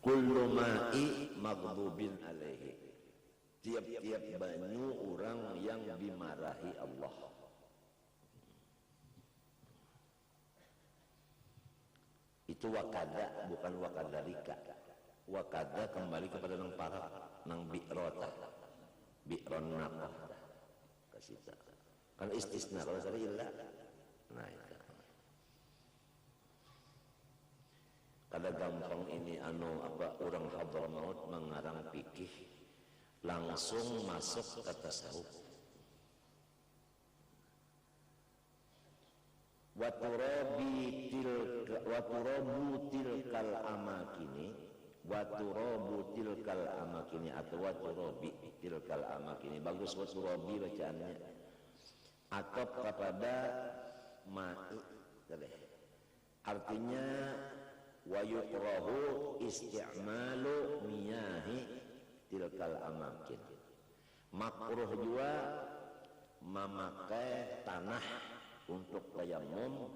kullu ma'i maghdubin alaihi, tiap-tiap banyu orang yang dimarahi Allah. Itu wakada, bukan wakadarika. Wakada kembali kepada nang para nang bi'rota, bi'ron naqah kasita. Kan istisna kalau tadi illa. Nah itu. Kada gampang ini apa orang Hadramaut mengarang fikih langsung masuk ke tasawuf. Wa turabu tilkal amakini, wa turabu tilkal amakini atau wa turabi tilkal amakini. Bagus wa turabi bacaannya. Atau kepada ma'i. Artinya wa yukrahu isti'malu miyahi tilkal amakin. Makruh juga memakai tanah untuk tayamum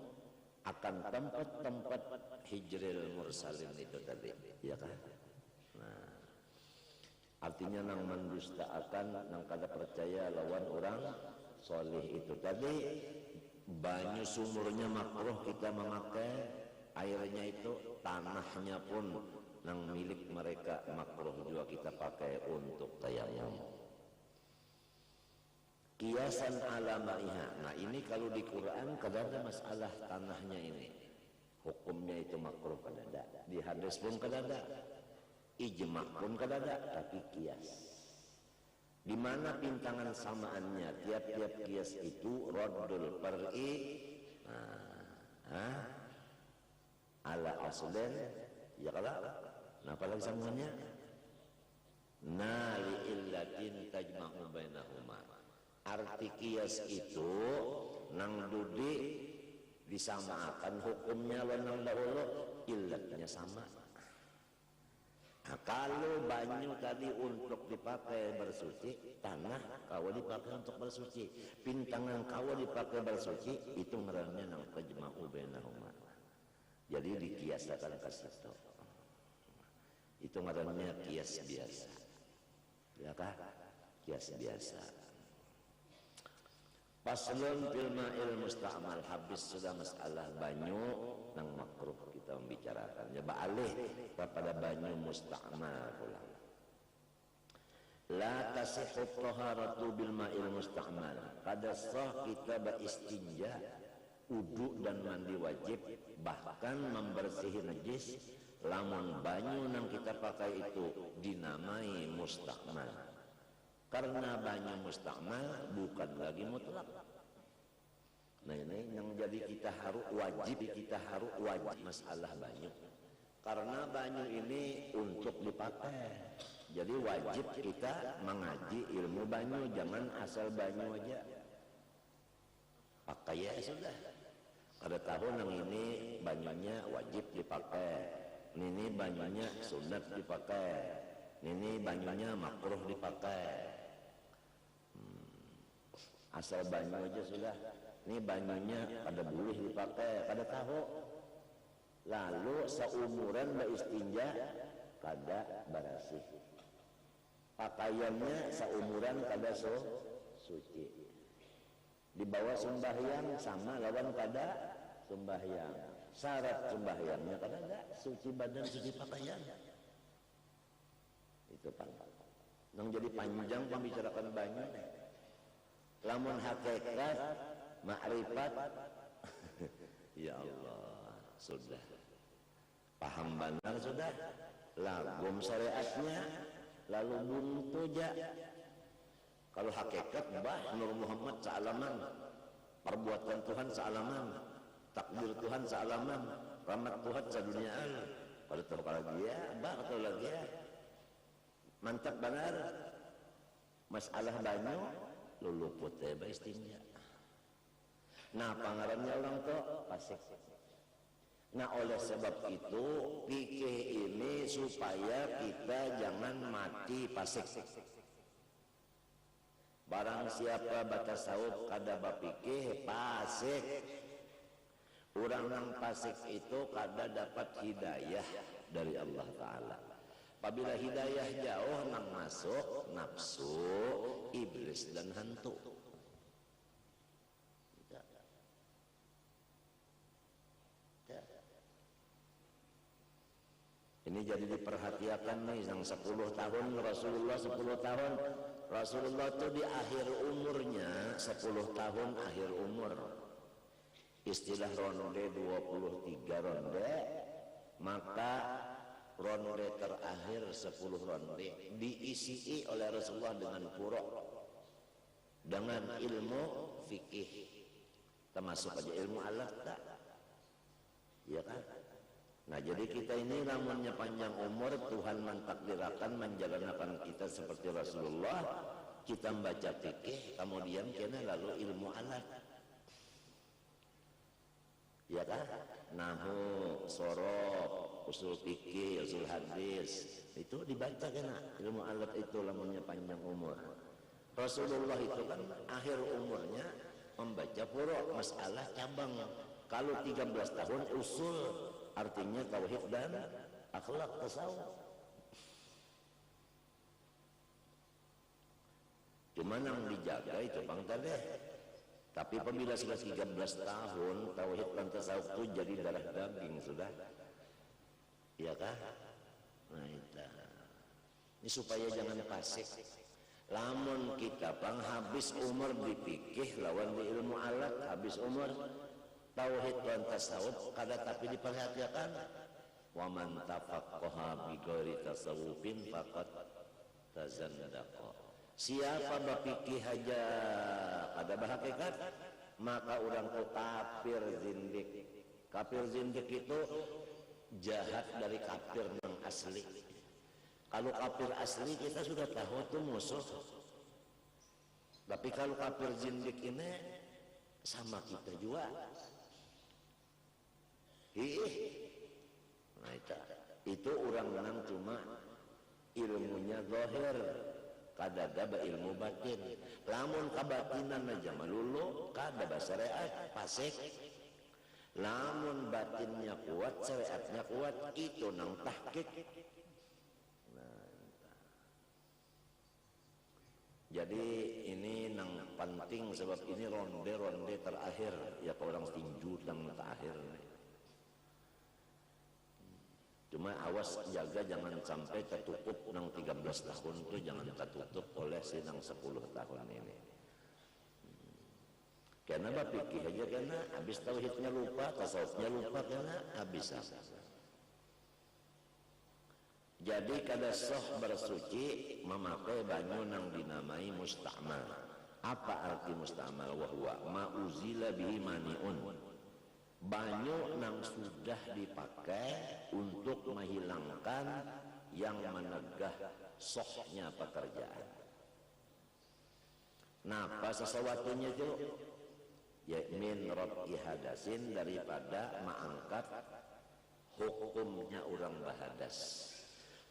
akan tempat-tempat hijril mursalin itu tadi, ya kan? Nah, artinya nang mendustaakan, nang kada percaya lawan orang soleh itu tadi. Banyu sumurnya makruh kita memakai, airnya itu tanahnya pun nang milik mereka makruh juga kita pakai untuk tayamum. Kiasan ala ma'iha. Nah ini kalau di Quran kada ada masalah tanahnya ini, hukumnya itu makruh kada ada. Di hadis pun kada ada, ijma' pun kada ada, tapi kias. Di mana pintangan samaannya? Tiap-tiap kias itu raddul far'i ala aslen, ya kada. Nah apalagi sambungannya? Na li illatin tajma'u bainahuma. Arti kias itu nang dudi disamakan hukumnya nang dahulu illatnya sama. Nah, kalau banyu tadi untuk dipakai bersuci, tanah kau dipakai untuk bersuci, pintangan kau dipakai bersuci, itu ngarannya nang tajma'u bainahuma. Jadi dikiasakan ke situ. Itu ngarannya kias biasa. Ya kan? Kias biasa. Paslon fil ma'il musta'mal. Habis sudah masalah banyu nang makruh kita membicarakan. Ya ba'alih kepada banyu musta'mal pula. La tasihhu taharatu bil ma'il musta'mal. Kada sah kita beristinja, wudu dan mandi wajib, bahkan membersihi najis lamun banyu nang kita pakai itu dinamai musta'mal. Karena banyu musta'mal bukan lagi mutlak. Nah ini yang jadi kita harus wajib masalah banyu. Karena banyu ini untuk dipakai. Jadi wajib kita mengaji ilmu banyu, jangan asal banyu aja. Pakai ya sudah. Kada tahu nang ini banyunya wajib dipakai. Ini banyunya sunat dipakai. Ini banyunya makruh dipakai. Asal banyu aja sudah. Ini banyunya kada boleh dipakai, kada tahu. Lalu seumuran beristinja kada berasih. Pakaiannya seumuran kada suci. Dibawa sembahyang sama lawan kada sembahyang. Syarat sembahyangnya kada ada, suci badan, suci pakaian. Itu pangkat. Nang jadi panjang pembicarakan banyu. Lamun hakikat makrifat ya Allah sudah paham benar sudah lagum syariatnya lalu buntu ja. Kalau hakikat bah Nur Muhammad sealaman, perbuatan Tuhan sealaman, takdir Tuhan sealaman, rahmat Tuhan seduniaan. Kalau tahu lagi ya bah atau lagi ya mantap benar. Masalah banyu luluput teh istinja. Nah pangarannya orang tuh pasik. Nah oleh sebab itu fikih ini supaya kita jangan mati pasik. Barang siapa batasawuf kada bapikih pasik. Orang yang pasik itu kada dapat hidayah dari Allah Ta'ala. Apabila hidayah jauh nang masuk nafsu, iblis dan hantu. Ini jadi diperhatikan nih, yang 10 tahun Rasulullah 10 tahun. Rasulullah itu di akhir umurnya 10 tahun akhir umur. Istilah ronde 23 ronde, maka ronde terakhir 10 ronde diisi oleh Rasulullah dengan purok, dengan ilmu fikih, termasuk aja ilmu alat tak, ya kan? Nah jadi kita ini lamunnya panjang umur, Tuhan mentakdirkan menjalankan kita seperti Rasulullah. Kita membaca fikih, kemudian kena lalu ilmu alat, ya kan? Nahu, sorof, usul fikih, usul hadis, itu dibaca kena ilmu alat itu lamunnya panjang umur. Rasulullah itu kan akhir umurnya membaca purok, masalah cabang. Kalau 13 tahun usul, artinya tauhid dan akhlak tasawuf. Cuma yang dijaga itu bang tadi. Tapi apabila sudah 13 tahun tauhid dan tasawuf itu jadi darah daging sudah, ya kan? Nah itu. Ini supaya jangan pasif. Lamun kita bang habis umur dipikih lawan di ilmu alat, habis umur tauhid dan tasawuf kada tapi diperhatikan. Wa man tafaqqaha bi ghairi tasawufin faqad tazandaqa. Siapa berfikih aja kada berhakikat, maka orang itu kafir zindik. Kafir zindik itu jahat dari kafir yang asli. Kalau kafir asli kita sudah tahu itu musuh. Tapi kalau kafir zindik ini sama kita juga. Nah itu orang menang cuma ilmunya zahir, kada ada ilmu batin. Lamun kabatinan aja malulu, kada syariat pasik. Lamun batinnya kuat, syariatnya kuat, itu nang tahqiq. Nah, jadi ini nang penting sebab ini ronde terakhir ya orang tinju nang terakhir. Cuma awas jaga jangan sampai tertutup nang 13 tahun itu, jangan tertutup oleh sinang 10 tahun ini. Karena berpikir aja karena habis tauhidnya lupa, tasawufnya lupa karena habis. Jadi kada sah bersuci memakai banyu nang dinamai musta'mal. Apa arti musta'mal? Wahwa ma'uzila bihi mani'un. Banyu nang sudah dipakai untuk menghilangkan yang menegah sohnya pekerjaan. Nah, apa sesuatunya itu? Ya min rab'i hadasin, daripada mengangkat hukumnya orang bahadas.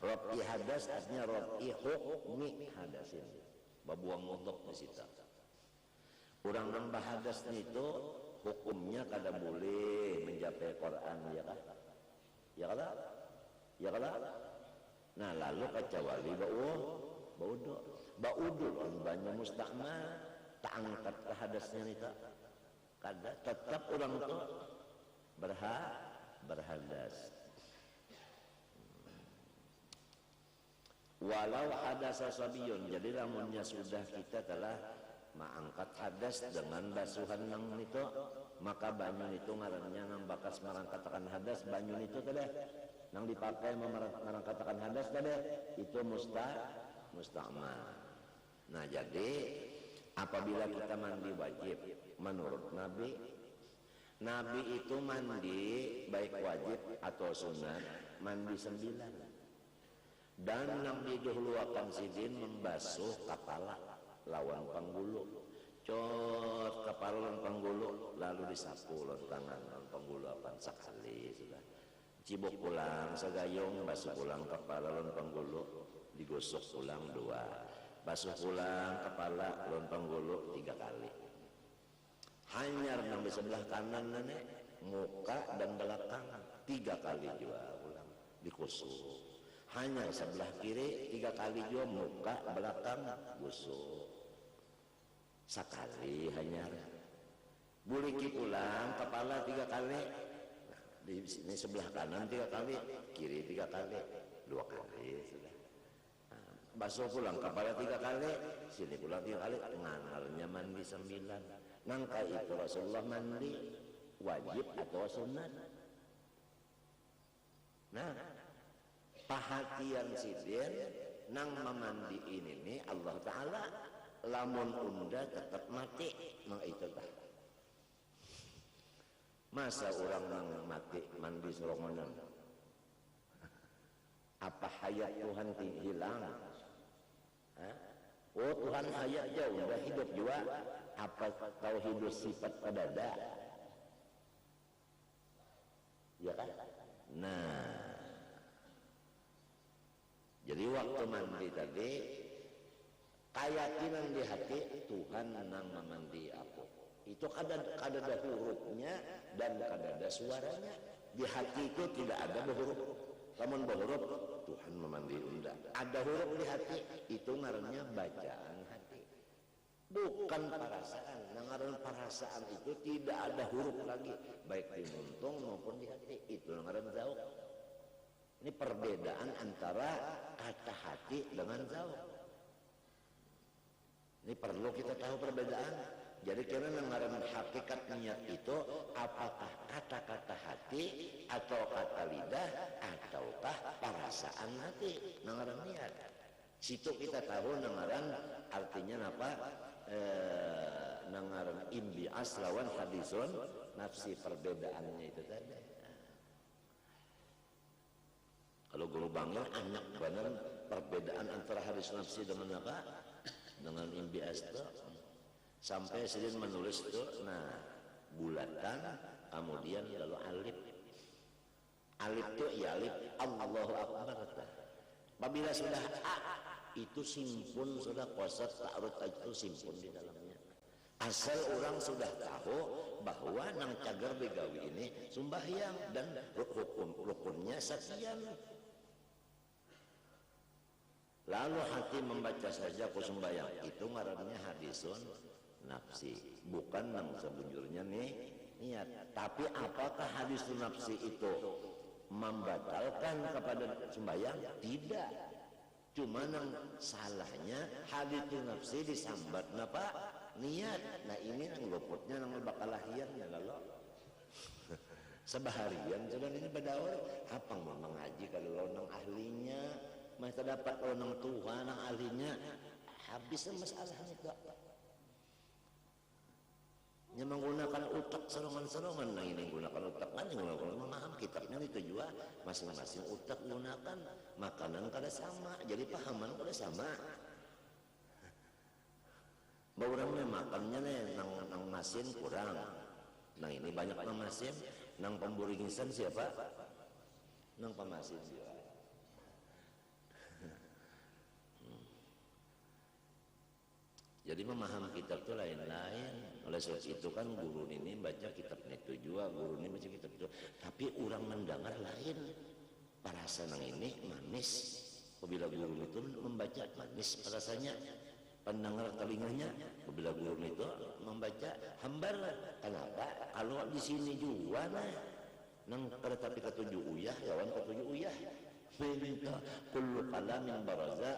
Rab'i hadas artinya rab'i hukmi hadasin. Babuang mudhaf di situ. Orang yang bahadas itu hukumnya kada boleh menjapai Quran, ya kan? Ya kan? Ya kan? Nah lalu kecuali baudu on banyak musta'mal tak angkat ke hadasnya nita. Kada tetap orang itu berhadas. Walau hadasa sabiyun, jadi lamunnya sudah kita telah mengangkat hadas dengan basuhan nang itu, maka banyu itu ngarannya nang bakas merangkatakan hadas, banyu itu tadi nang dipakai merangkatakan hadas tadi itu musta'mal. Nah jadi apabila kita mandi wajib menurut Nabi itu mandi baik wajib atau sunat mandi 9. Dan nang didahuluakan sidin membasuh kepala lawan panggulu, cot kepala lawan panggulu, lalu disapu lawan tangan lawan panggulu apan sekali sudah. Cibuk pulang segayung, basuh pulang kepala lawan panggulu, digosok pulang 2, basuh pulang kepala lawan panggulu 3 kali. Hanyar nang di sebelah kanan nenek, muka dan belakang 3 kali juga pulang dikusuk. hanya sebelah kiri 3 kali juga, muka belakang busuk sekali hanya. Buliki pulang kepala 3 kali, di sini sebelah kanan 3 kali, kiri 3 kali, 2 kali sudah. Basuh pulang kepala 3 kali, sini pulang 3 kali, nganarnya mandi 9. Nangka itu Rasulullah mandi wajib atau sunat. Nah, perhatian sidin nang memandi ini nih Allah Ta'ala lamun unda tetap mati mang itu dah. Masa orang nang mati mandi serongonan? Apa hayat Tuhan hilang? Oh Tuhan hayat jauh, udah hidup juga. Apa tahu hidup sifat pada dah? Ya kan? Nah, jadi waktu mandi tadi, keyakinan di hati Tuhan nang memandi aku. Itu kadada hurufnya dan kadada suaranya. Di hati itu tidak ada huruf. Namun huruf Tuhan memandi unda. Ada huruf di hati, itu ngarannya bacaan hati. Bukan perasaan. Ngaran perasaan itu tidak ada huruf lagi, baik di muntung maupun di hati. Itu ngaran zauq. Ini perbedaan antara kata hati dengan zauq. Ini perlu kita tahu perbedaan. Jadi karena ngaran hakikat niat itu apakah kata-kata hati atau kata lidah ataukah perasaan hati ngaran niat. Situ kita tahu ngaran artinya apa? Ngaran imbi'as lawan hadisun nafsi, perbedaannya itu tadi. Kalau guru bangil anak benar perbedaan antara hadis nafsi dengan apa? Dengan imbi'as itu. Sampai sidin menulis itu, nah bulatan, kemudian lalu alif. Alif itu ya alif Allahu Akbar. Apabila sudah a, itu simpun sudah kosat ta'arud itu simpun di dalamnya. Asal orang sudah tahu bahwa nang cagar begawi ini sumbahyang dan rukunnya sekian. Lalu hati membaca saja ku sembahyang, itu ngarannya hadisun nafsi, bukan nang sebujurnya nih niat. Tapi apakah hadis nafsi itu membatalkan kepada sembahyang? Tidak. Cuma nang salahnya hadis nafsi disambat napa niat. Nah ini nang luputnya nang bakal lahirnya lalu sebaharian sudah ini berdaur apa mau mengaji kalau nang ahlinya masa dapat kalau nang Tuhan nang ahlinya habis masalahnya kok. Yang menggunakan utak serongan-serongan, nah ini menggunakan utak kan yang memaham kitabnya itu juga masing-masing utak gunakan makanan kada sama, jadi pahaman kada sama. Baurangnya makannya nih nang masin kurang, nah ini banyak nang masin, nang pemburingisan siapa? Nang pemasin juga. Jadi memaham kitab itu lain-lain. Oleh sebab itu kan guru ini baca kitabnya itu juga, guru ini baca kitab itu. Tapi orang mendengar lain. Perasaan yang ini manis. Apabila guru itu membaca manis perasaannya. Pendengar telinganya. Apabila guru itu membaca hambar. Kenapa? Kalau di sini juga nah. Nang kereta api ketujuh uyah, lawan ketujuh uyah. Minta kullu kalamin baraza.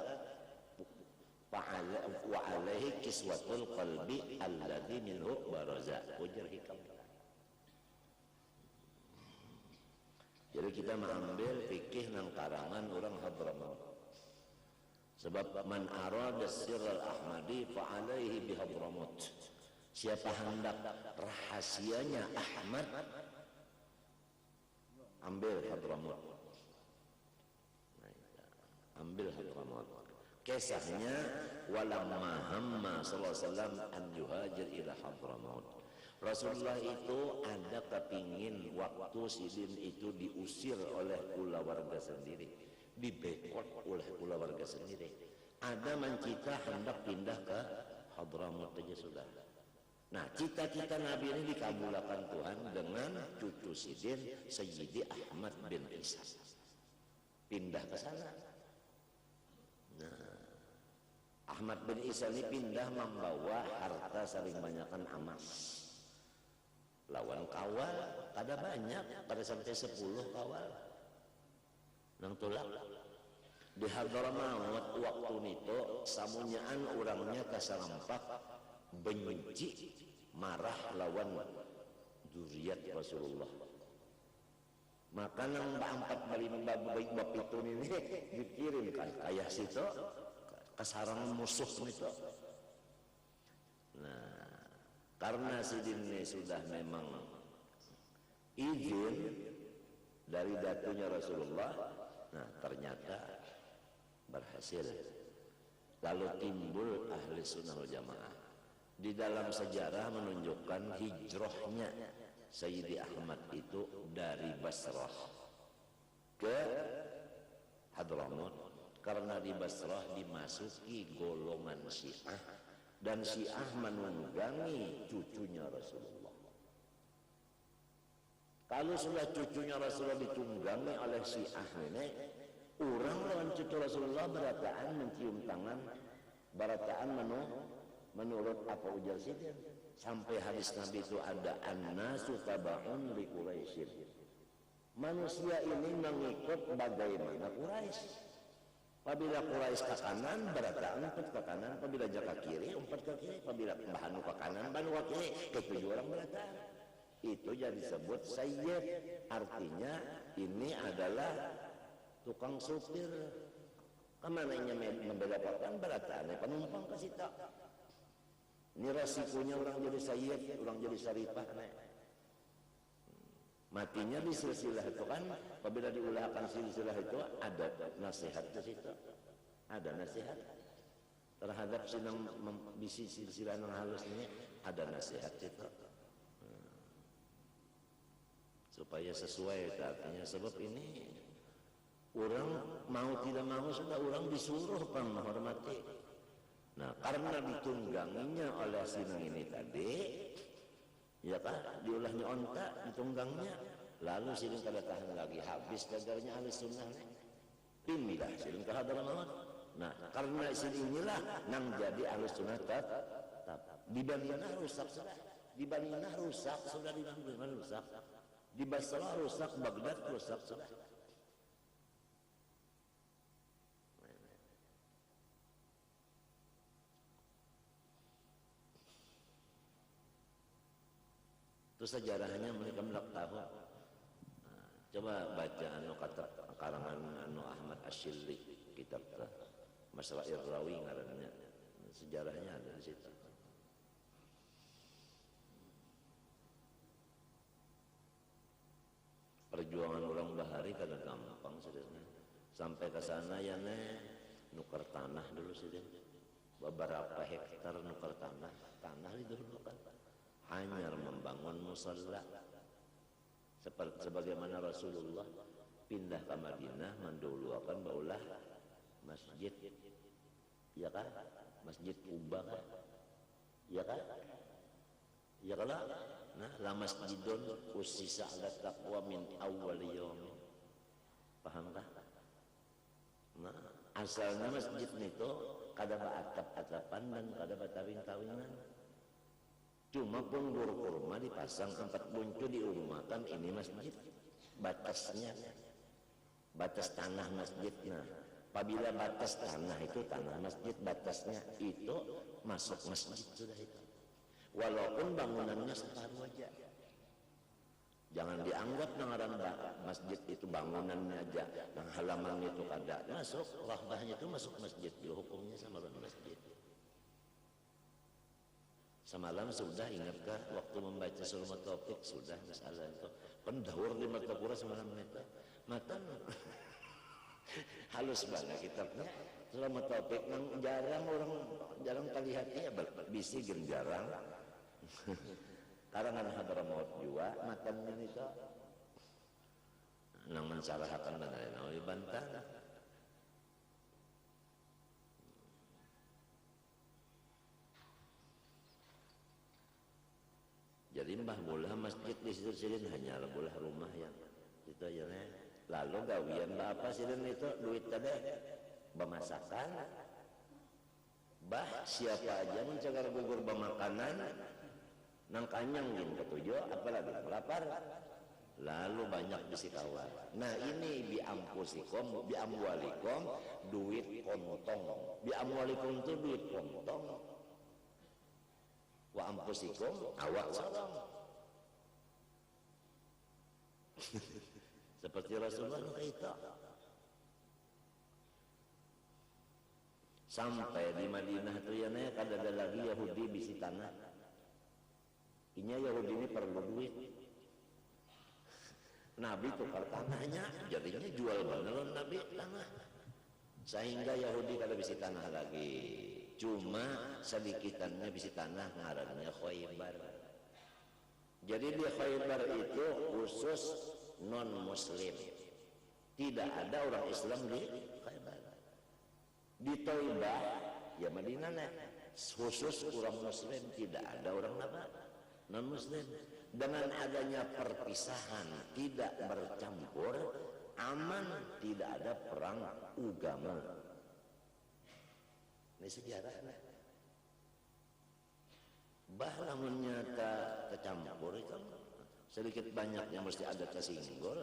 Wa alaihi kiswatul qalbi alladhi minhu baraza ujar hikam. Jadi kita mengambil fikih nang karangan orang Hadramaut. Sebab man arada sirral ahmadi fa alaihi bi Hadramaut. Siapa hendak rahasianya Ahmad ambil Hadramaut. Ambil Hadramaut. Kisahnya walamma hamma sallallahu alaihi wasallam an yuhajir ila Hadramaut. Rasulullah itu ada kepingin waktu sidin itu diusir oleh keluarga sendiri, dibekot oleh keluarga sendiri. Ada mencita hendak pindah ke Hadramaut saja sudah. Nah, cita-cita Nabi ini dikabulkan Tuhan dengan cucu sidin Sayyidi Ahmad bin Isa. Pindah ke sana. Ahmad bin Isa ini pindah membawa harta saling banyakkan emas. Lawan kawal kada banyak, pada sampai 10 kawal. Nang tulak di Hadramaut waktu itu samunyaan orangnya kasarampak benci marah lawan zuriat Rasulullah. Maka nang empat bali baik bab itu ini dikirimkan kaya situ kasarangan musuh itu. Nah, karena sidin ini sudah memang izin dari datunya Rasulullah, nah ternyata berhasil. Lalu timbul ahli sunnah wal jamaah. Di dalam sejarah menunjukkan hijrahnya Sayyidi Ahmad itu dari Basrah ke Hadramaut, karena di Basrah dimasuki golongan Syiah dan Syiah menunggangi cucunya Rasulullah. Kalau sudah cucunya Rasulullah ditunggangi oleh Syiah ini, orang lawan cucu Rasulullah berataan mencium tangan, berataan menurut apa ujar sidin. Sampai hadis Nabi itu ada an-nasu taba'un li Quraisyin. Manusia ini mengikut bagaimana Quraisy. Apabila Quraisy ke kanan, berataan umpat ke kanan. Apabila jaka kiri, umpat ke kiri. Apabila bahanu ke kanan, bahanu ke kiri. Ketujuh orang berataan. Itu jadi disebut sayyid. Artinya ini adalah tukang supir. Kemananya membedakan berataannya penumpang ke situ. Ini resikonya orang jadi sayyid, orang jadi syarifah. Matinya di silsilah itu kan, apabila diulahkan silsilah itu ada nasihat ke situ. Ada nasihat terhadap sinang bisi silsilah yang halus ini, ada nasihat itu. Supaya sesuai artinya, sebab ini orang mau tidak mau sudah orang disuruh menghormati. Nah, karena ditungganginya oleh sinang ini tadi, ya kan, diulahnya onta, ditunggangnya, lalu sinang kada tahan lagi, habis dagarnya ahli sunnah, pindah sinang ke Hadramaut. Nah, karena sinang inilah nang jadi ahli sunnah tetap di Madinah rusak sudah, di Madinah rusak sudah, di Madinah rusak, di Basrah rusak, Baghdad rusak sudah. Itu sejarahnya mereka melak tahu. Coba baca anu kata karangan anu Ahmad Asyilli, kitab Masrair Rawi ngarannya. Sejarahnya ada di situ. Perjuangan orang bahari kada gampang sebenarnya. Sampai ke sana ya nukar tanah dulu sih. Beberapa hektar nukar tanah itu dulu kan. Hanya membangun musalla sebagaimana Rasulullah pindah ke Madinah mendahulukan baulah masjid, ya kan, masjid Kuba kan, ya kan, ya kan. Nah, la masjidun usisa ala taqwa min awwal yaumin, paham kah? Nah, asalnya masjid itu kada atap-atapan dan kada batawing-tawingan. Cuma punggur kurma dipasang 4 buncu diumumkan ini masjid. Batasnya, batas tanah masjidnya. Apabila batas tanah itu tanah masjid, batasnya itu masuk masjid sudah itu. Walaupun bangunannya separuh aja. Jangan dianggap ngaran masjid itu bangunannya aja, yang halaman itu kada masuk, rahbahnya itu masuk masjid, hukumnya sama dengan masjid. Semalam sudah, ingatkah waktu membaca surah Taufik sudah masalah itu pendahur di Martapura semalam itu matan halus banget kitabnya surah Taufik nang jarang kalihatnya bisi gen jarang karangan Hadramaut juga matannya itu nang mensalahkan dan lain-lain dibantah. Jadi mbah bola masjid di situ silin hanya bola rumah yang itu aja nih. Lalu gawian mbah apa silin itu duit tadi, bemasakan, Bah siapa aja mencagar gugur bamakanan nang kanyang gin ketujuh apalagi lapar lalu banyak bisi kawan. Nah ini bi amwalikum duit kontong. Bi amwalikum itu duit kontong. Wa ampusikum awak sarang. Seperti Rasulullah kita. Sampai di Madinah itu ya kada ada lagi Yahudi bisi tanah. Inya Yahudi ini perlu duit. Nabi tukar tanahnya, jadinya jual beneran Nabi tanah. Sehingga Yahudi kada bisi tanah lagi. Cuma sedikitannya bisi tanah ngarannya Khaybar. Jadi di Khaybar itu khusus non muslim. Tidak ada orang Islam di Khaybar. Di Taibah ya Madinah khusus orang muslim, tidak ada orang non muslim. Dengan adanya perpisahan tidak bercampur, aman, tidak ada perang agama. Ini sejarahnya. Bahlah menyata tercampur itu sedikit banyaknya mesti ada tersinggol.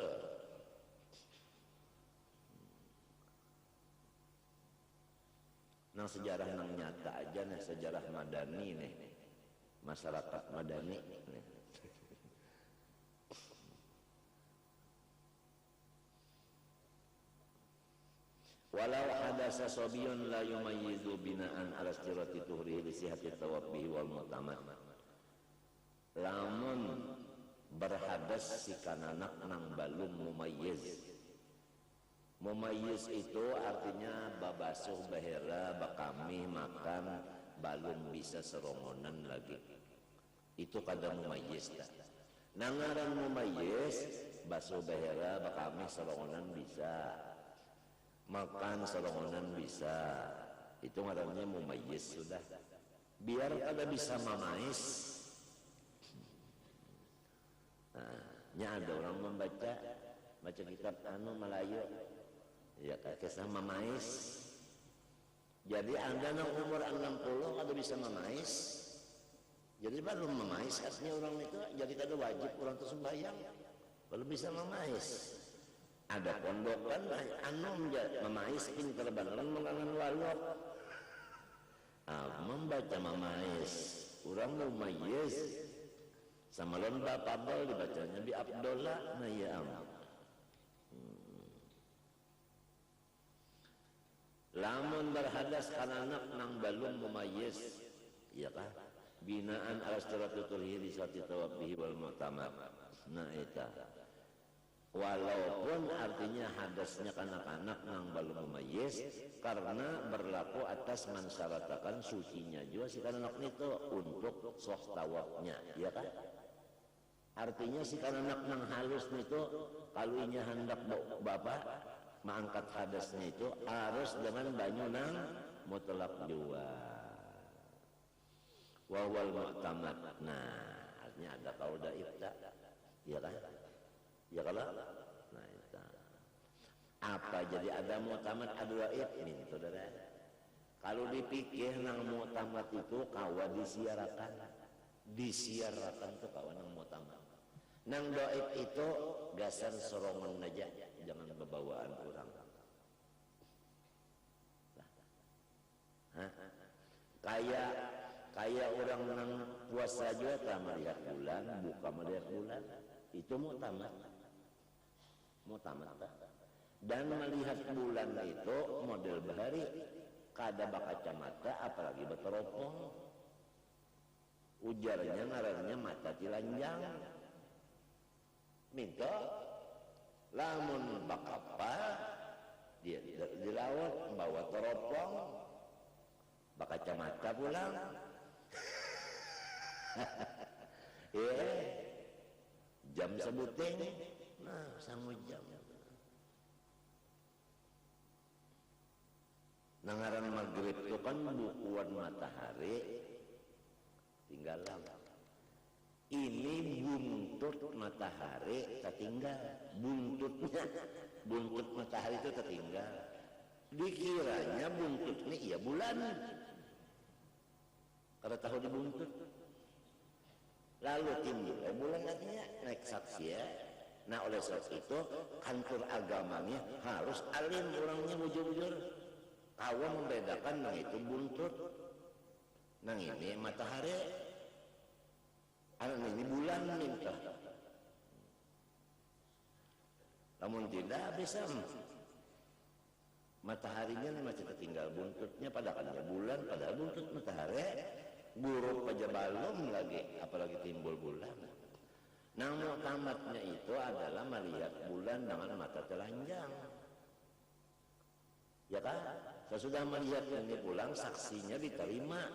Nah sejarah nang nyata aja nih, sejarah Madani nih, masyarakat Madani nih. Walau hadasa sobiyun la yumayyizu bina'an ala istirati tuhrihi li sihati tawabbihi wal mu'tamad. Lamun berhadas si kananak nang balum mumayyiz. Mumayyiz itu artinya babasuh bahera bakami makan balum bisa serongonan lagi. Itu kada mumayyiz dah. Nangaran mumayyiz basuh bahera bakami serongonan bisa. Makan serongonan bisa, itu ngarannya mumayyiz sudah. Biar kada bisa mamais. Nah, ada orang membaca kitab Melayu, ya kisah mamais. Jadi anda nang umur 60 kada bisa mamais. Jadi baru mamais aslinya orang itu, jadi kada wajib orang itu sembahyang. Baru bisa mamais. Ada pondokan anu memais pinter banget mengangan walok. Membaca memais orang mumayyiz sama lon bapabel dibacanya bi Abdullah na ya am. Lamun berhadas kananak nang balum mumayyiz ya kah binaan ala istiratul hiri sati tawabbihi wal mu'tamad. Nah eta walaupun artinya hadasnya kanak-kanak nang balum mumayyiz karena berlaku atas mensyaratakan sucinya juga si kanak itu untuk soh tawabnya ya kan artinya si kanak nang halus itu kalau inya hendak bapak mengangkat hadasnya itu harus dengan banyu nang mutlak juga wawal mu'tamad. Nah artinya ada kaudah ibda ya kan ya kalau nah itu apa jadi ada mu'tamad ada ibn saudara. Kalau dipikir nang mu'tamad itu kawa disiarakan tuh kawa nang mu'tamad. Nang doib itu gasan sorongan aja jangan bebawaan orang. Kayak orang nang puasa juga tak melihat bulan buka melihat bulan itu mu'tamad dan melihat bulan itu model bahari kada bakacamata apalagi beteropong ujarnya ngarannya mata tilanjang minta lamun bakapal dia di laut bawa teropong bakacamata pulang jam sebuting nah sanggup jam nangaran maghrib itu kan bukuan matahari tinggalan ini buntut matahari tertinggal buntut matahari itu tertinggal dikiranya buntut ini iya bulan Kada tahu dibuntut. Lalu timbul bulan artinya naik saksi ya. Nah oleh sebab itu kantor agamanya harus alim orangnya bujur-bujur. Kawan membedakan nang itu buntut, nang ini matahari, ini bulan minta. Namun tidak bisa. Mataharinya masih tertinggal, buntutnya padahalnya bulan, padahal buntut matahari buruk aja balum lagi, apalagi timbul bulan. Namun tamatnya itu adalah melihat bulan dengan mata telanjang, ya kan? Sesudah melihat ini pulang, saksinya diterima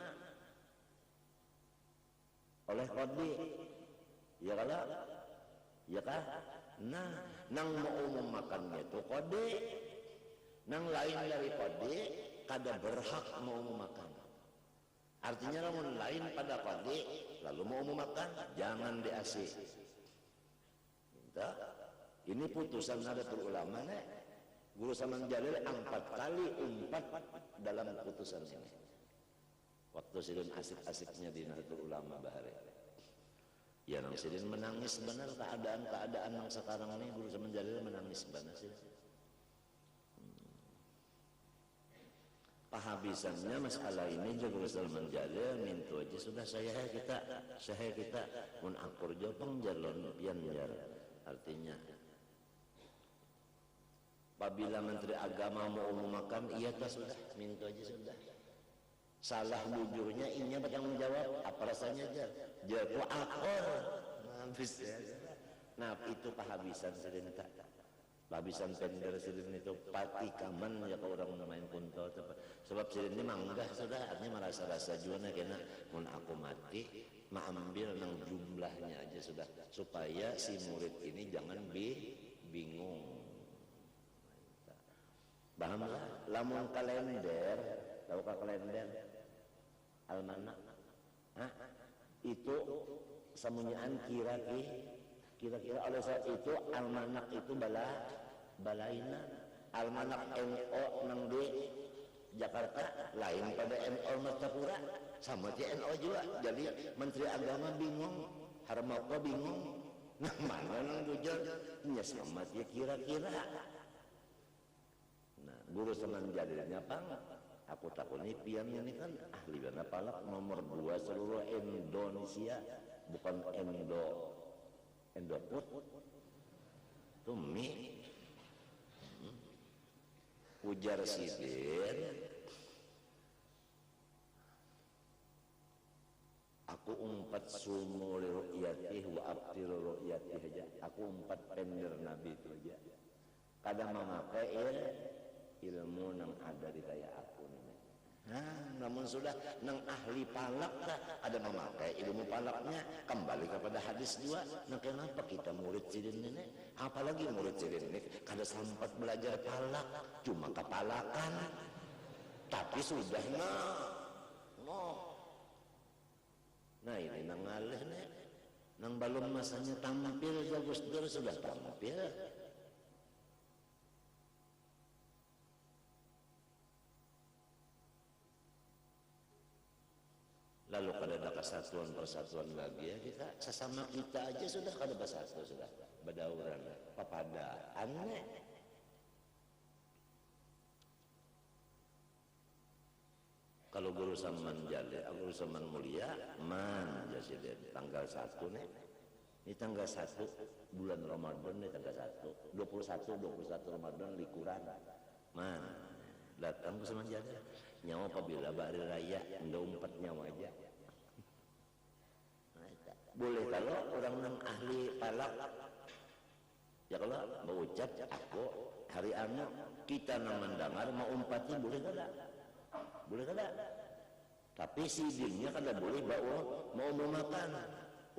oleh qadhi, ya kan? Ya kan? Nah, nang mau memakannya itu qadhi. Nang lain dari qadhi kada berhak mau memakan. Artinya namun lain pada qadhi lalu mau memakan jangan diasih. Ini putusan Nahdlatul Ulama Guru Saman Jalil 4 kali umpat dalam putusan ini. Waktu sidin asik-asiknya di Nahdlatul Ulama Bahari. Ya nang sidin menangis benar keadaan yang sekarang ini Guru Saman Jalil menangis benar sih. Pahabisannya masalah ini juga Salman Jalil mintu aja sudah saya kita mun akur jopang jalon pian jar. Artinya apabila Menteri Agama mau memakan iya tak sudah mintu aja sudah. Salah bujurnya inya bertanggung jawab apa rasanya jar. Jago akor. Habis ya. Nah itu pahabisan sedenta. Labisan tender sidin itu pati kaman ya kalau orang main punto sebab sidin ini manggah sudah artinya merasa-rasa juga kena mun aku mati ambil nang jumlahnya aja sudah supaya si murid ini jangan bingung. Paham lah lamun kalender tahu ka kalender almanak itu semunyaan kira-kira oleh saat itu almanak itu balaina almanak NO nang di Jakarta lain pada NO Martapura sama aja NO juga jadi Menteri Agama bingung Harmoko bingung nah mana nang jujur nya sama dia kira-kira nah Guru Saman Jalilnya pang aku takut ini pian ini kan ahli bana palak nomor 2 seluruh Indonesia bukan Endoput Tumi ujar sidin aku umpat sumu li ru'yatih wa abtiru ru'yatih aja aku umpat pender Nabi itu aja kadang memakai ilmu yang ada di daya aku namun sudah nang ahli palak ada memakai ilmu palaknya kembali kepada hadis 2 nah kenapa kita murid sidin ini apalagi murid sidin ini kada sempat belajar palak cuma kepalakan tapi sudah nah ini nang alih nih nang balum masanya tampil jagus sudah tampil lalu kada ada kesatuan persatuan lagi ya kita sesama kita aja sudah kada bersatu sudah berdauran papada aneh kalau Guru Saman Jalil Guru Saman Mulia man jasiden tanggal 1 nih ini tanggal 1 bulan Ramadan nih tanggal 1 21 Ramadan likuran man datang ke Saman Jalil nyawa apabila bari raya ndak umpat nyawa aja boleh kalau orang yang ahli palak ya kalau mau ucap aku hari anu kita nang mendengar mau umpati boleh kada tapi sidinnya kada boleh bawa mau memakan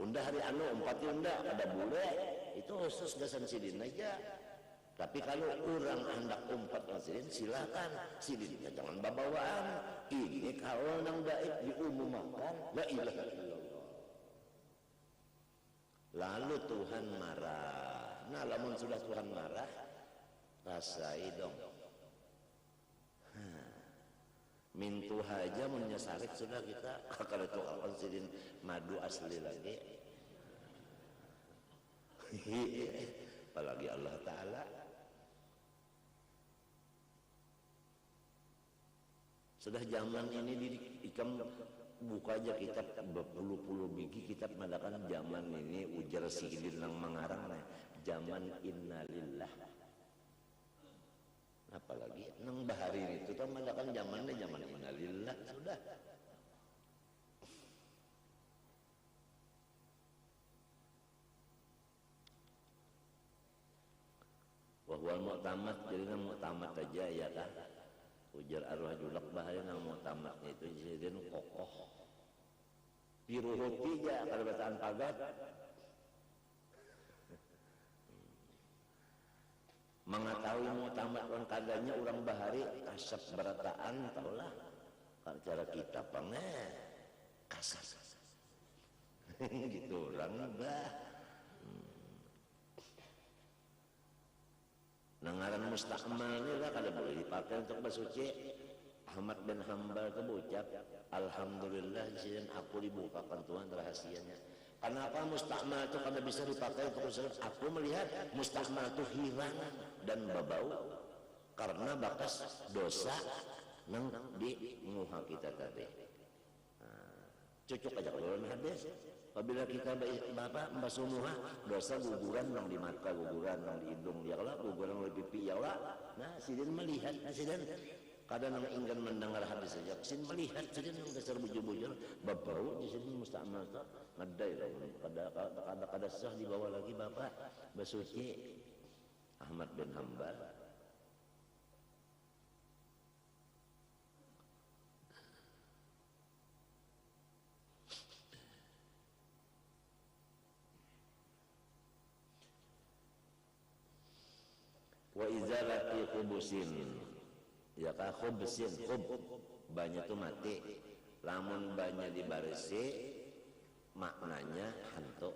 unda hari anu umpati unda kada boleh itu khusus gasan sidin aja tapi kalau orang hendak umpat sidin silakan sidinnya jangan babawaan ini kalau nang daik diumumkan la ilaha illallah lalu Tuhan marah nah lamun sudah Tuhan marah rasai dong mintu haja menyasarik sudah kita kalau itu konsidin madu asli lagi. Apalagi Allah Ta'ala. Sudah zaman ini ikam buka aja kitab berpuluh-puluh biji kitab madakan zaman ini ujar sidin nang mengarang zaman innalillah. Apalagi nang bahari itu kan madakan zamannya zaman innalillah sudah. Wahwal mu'tamad jadi nang mu'tamad aja ya kan. Ujar arwah julak bahaya nang mu'tamadnya itu jadi kokoh. Piruhuti aja kalau bataan pagat. Mengetahui mu'tamad orang kadanya orang bahari kasap berataan taulah. Kalau cara kita pangeh kasar. Gitu orang bah. Nangaran mustakmal ini lah kada boleh dipakai untuk bersuci. Ahmad bin Hanbal itu berucap, alhamdulillah dan aku dibukakan Tuhan rahasianya. Kenapa mustakmal itu kada bisa dipakai untuk bersuci? Aku melihat mustakmal itu hilang dan berbau karena bakas dosa nang di muha kita tadi. Cucuk aja kalau hadis. Apabila kita bapak membasuh muha, dosa guguran nang di mata, guguran nang di hidung, ya Allah, guguran di pipi, ya Allah. Nah, sidin melihat, sidin kadang nang ingin mendengar hadis saja, sidin melihat, sidin nang dasar bujur-bujur, babau, sidin mustakmal tak ngadai lah. Kada sah dibawa lagi bapak bersuci. Ahmad bin Hanbal. Wa izalati khubusin ya ka khubsin khub banyak tu mati lamun banyak dibarisi maknanya hantu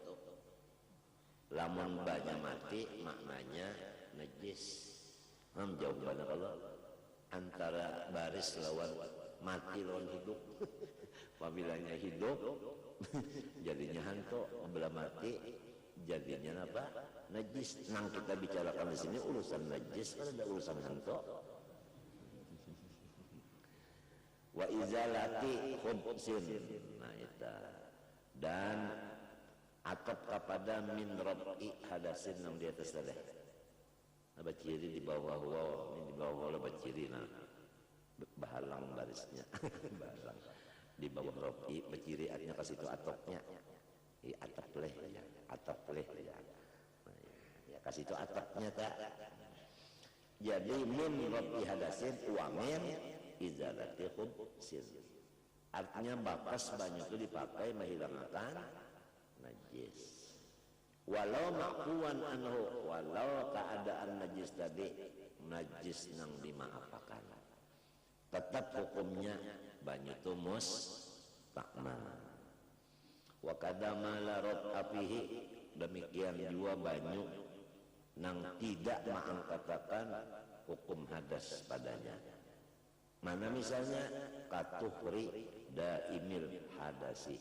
lamun banyak mati maknanya najis jawabannya kalau antara baris lawan mati lawan hidup apabila hidup jadinya hantu apabila mati jadinya apa? Najis. Nang kita bicarakan di sini urusan najis, ada urusan hantu. Wa izalati khubsin. Nah itu. Dan atap kepada min rab'i hadasin yang di atas tadi. Apa ciri di bawah ini di bawah apa ciri nah. Bahalang barisnya. Bahalang. Di bawah rab'i berciri artinya kasih itu atapnya. Atap leh ya. Atap leh ya. Kasih itu atapnya tak. Jadi min rabbi hadasin wa min izalati khubsin. Artinya bakas banyak itu dipakai menghilangkan najis. Walau makuan anhu, walau keadaan najis tadi najis nang dimaafakan. Tetap hukumnya banyak itu mustakmal. Wa kadama la apihi demikian juga banyak nang tidak mengangkatakan hukum hadas padanya. Mana misalnya katuhri daimil hadasi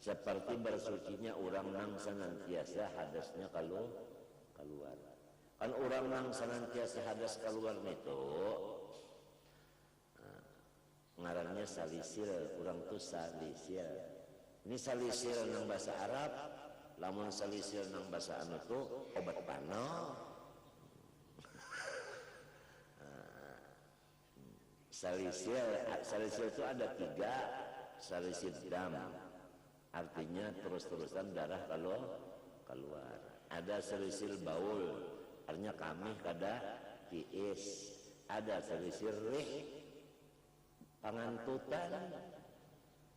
seperti bersucinya orang nang senantiasa hadasnya kalau keluar. Kan orang nang senantiasa hadas keluar itu ngarannya salisil, orang tuh salisil. Ini salisil nang bahasa Arab. Lamun salisil nang bahasa anu tuh obat pano. Salisil itu ada 3. Salisil dam artinya terus-terusan darah kalau keluar. Ada salisil baul artinya kami kada tiis. Ada salisil rih pangantutan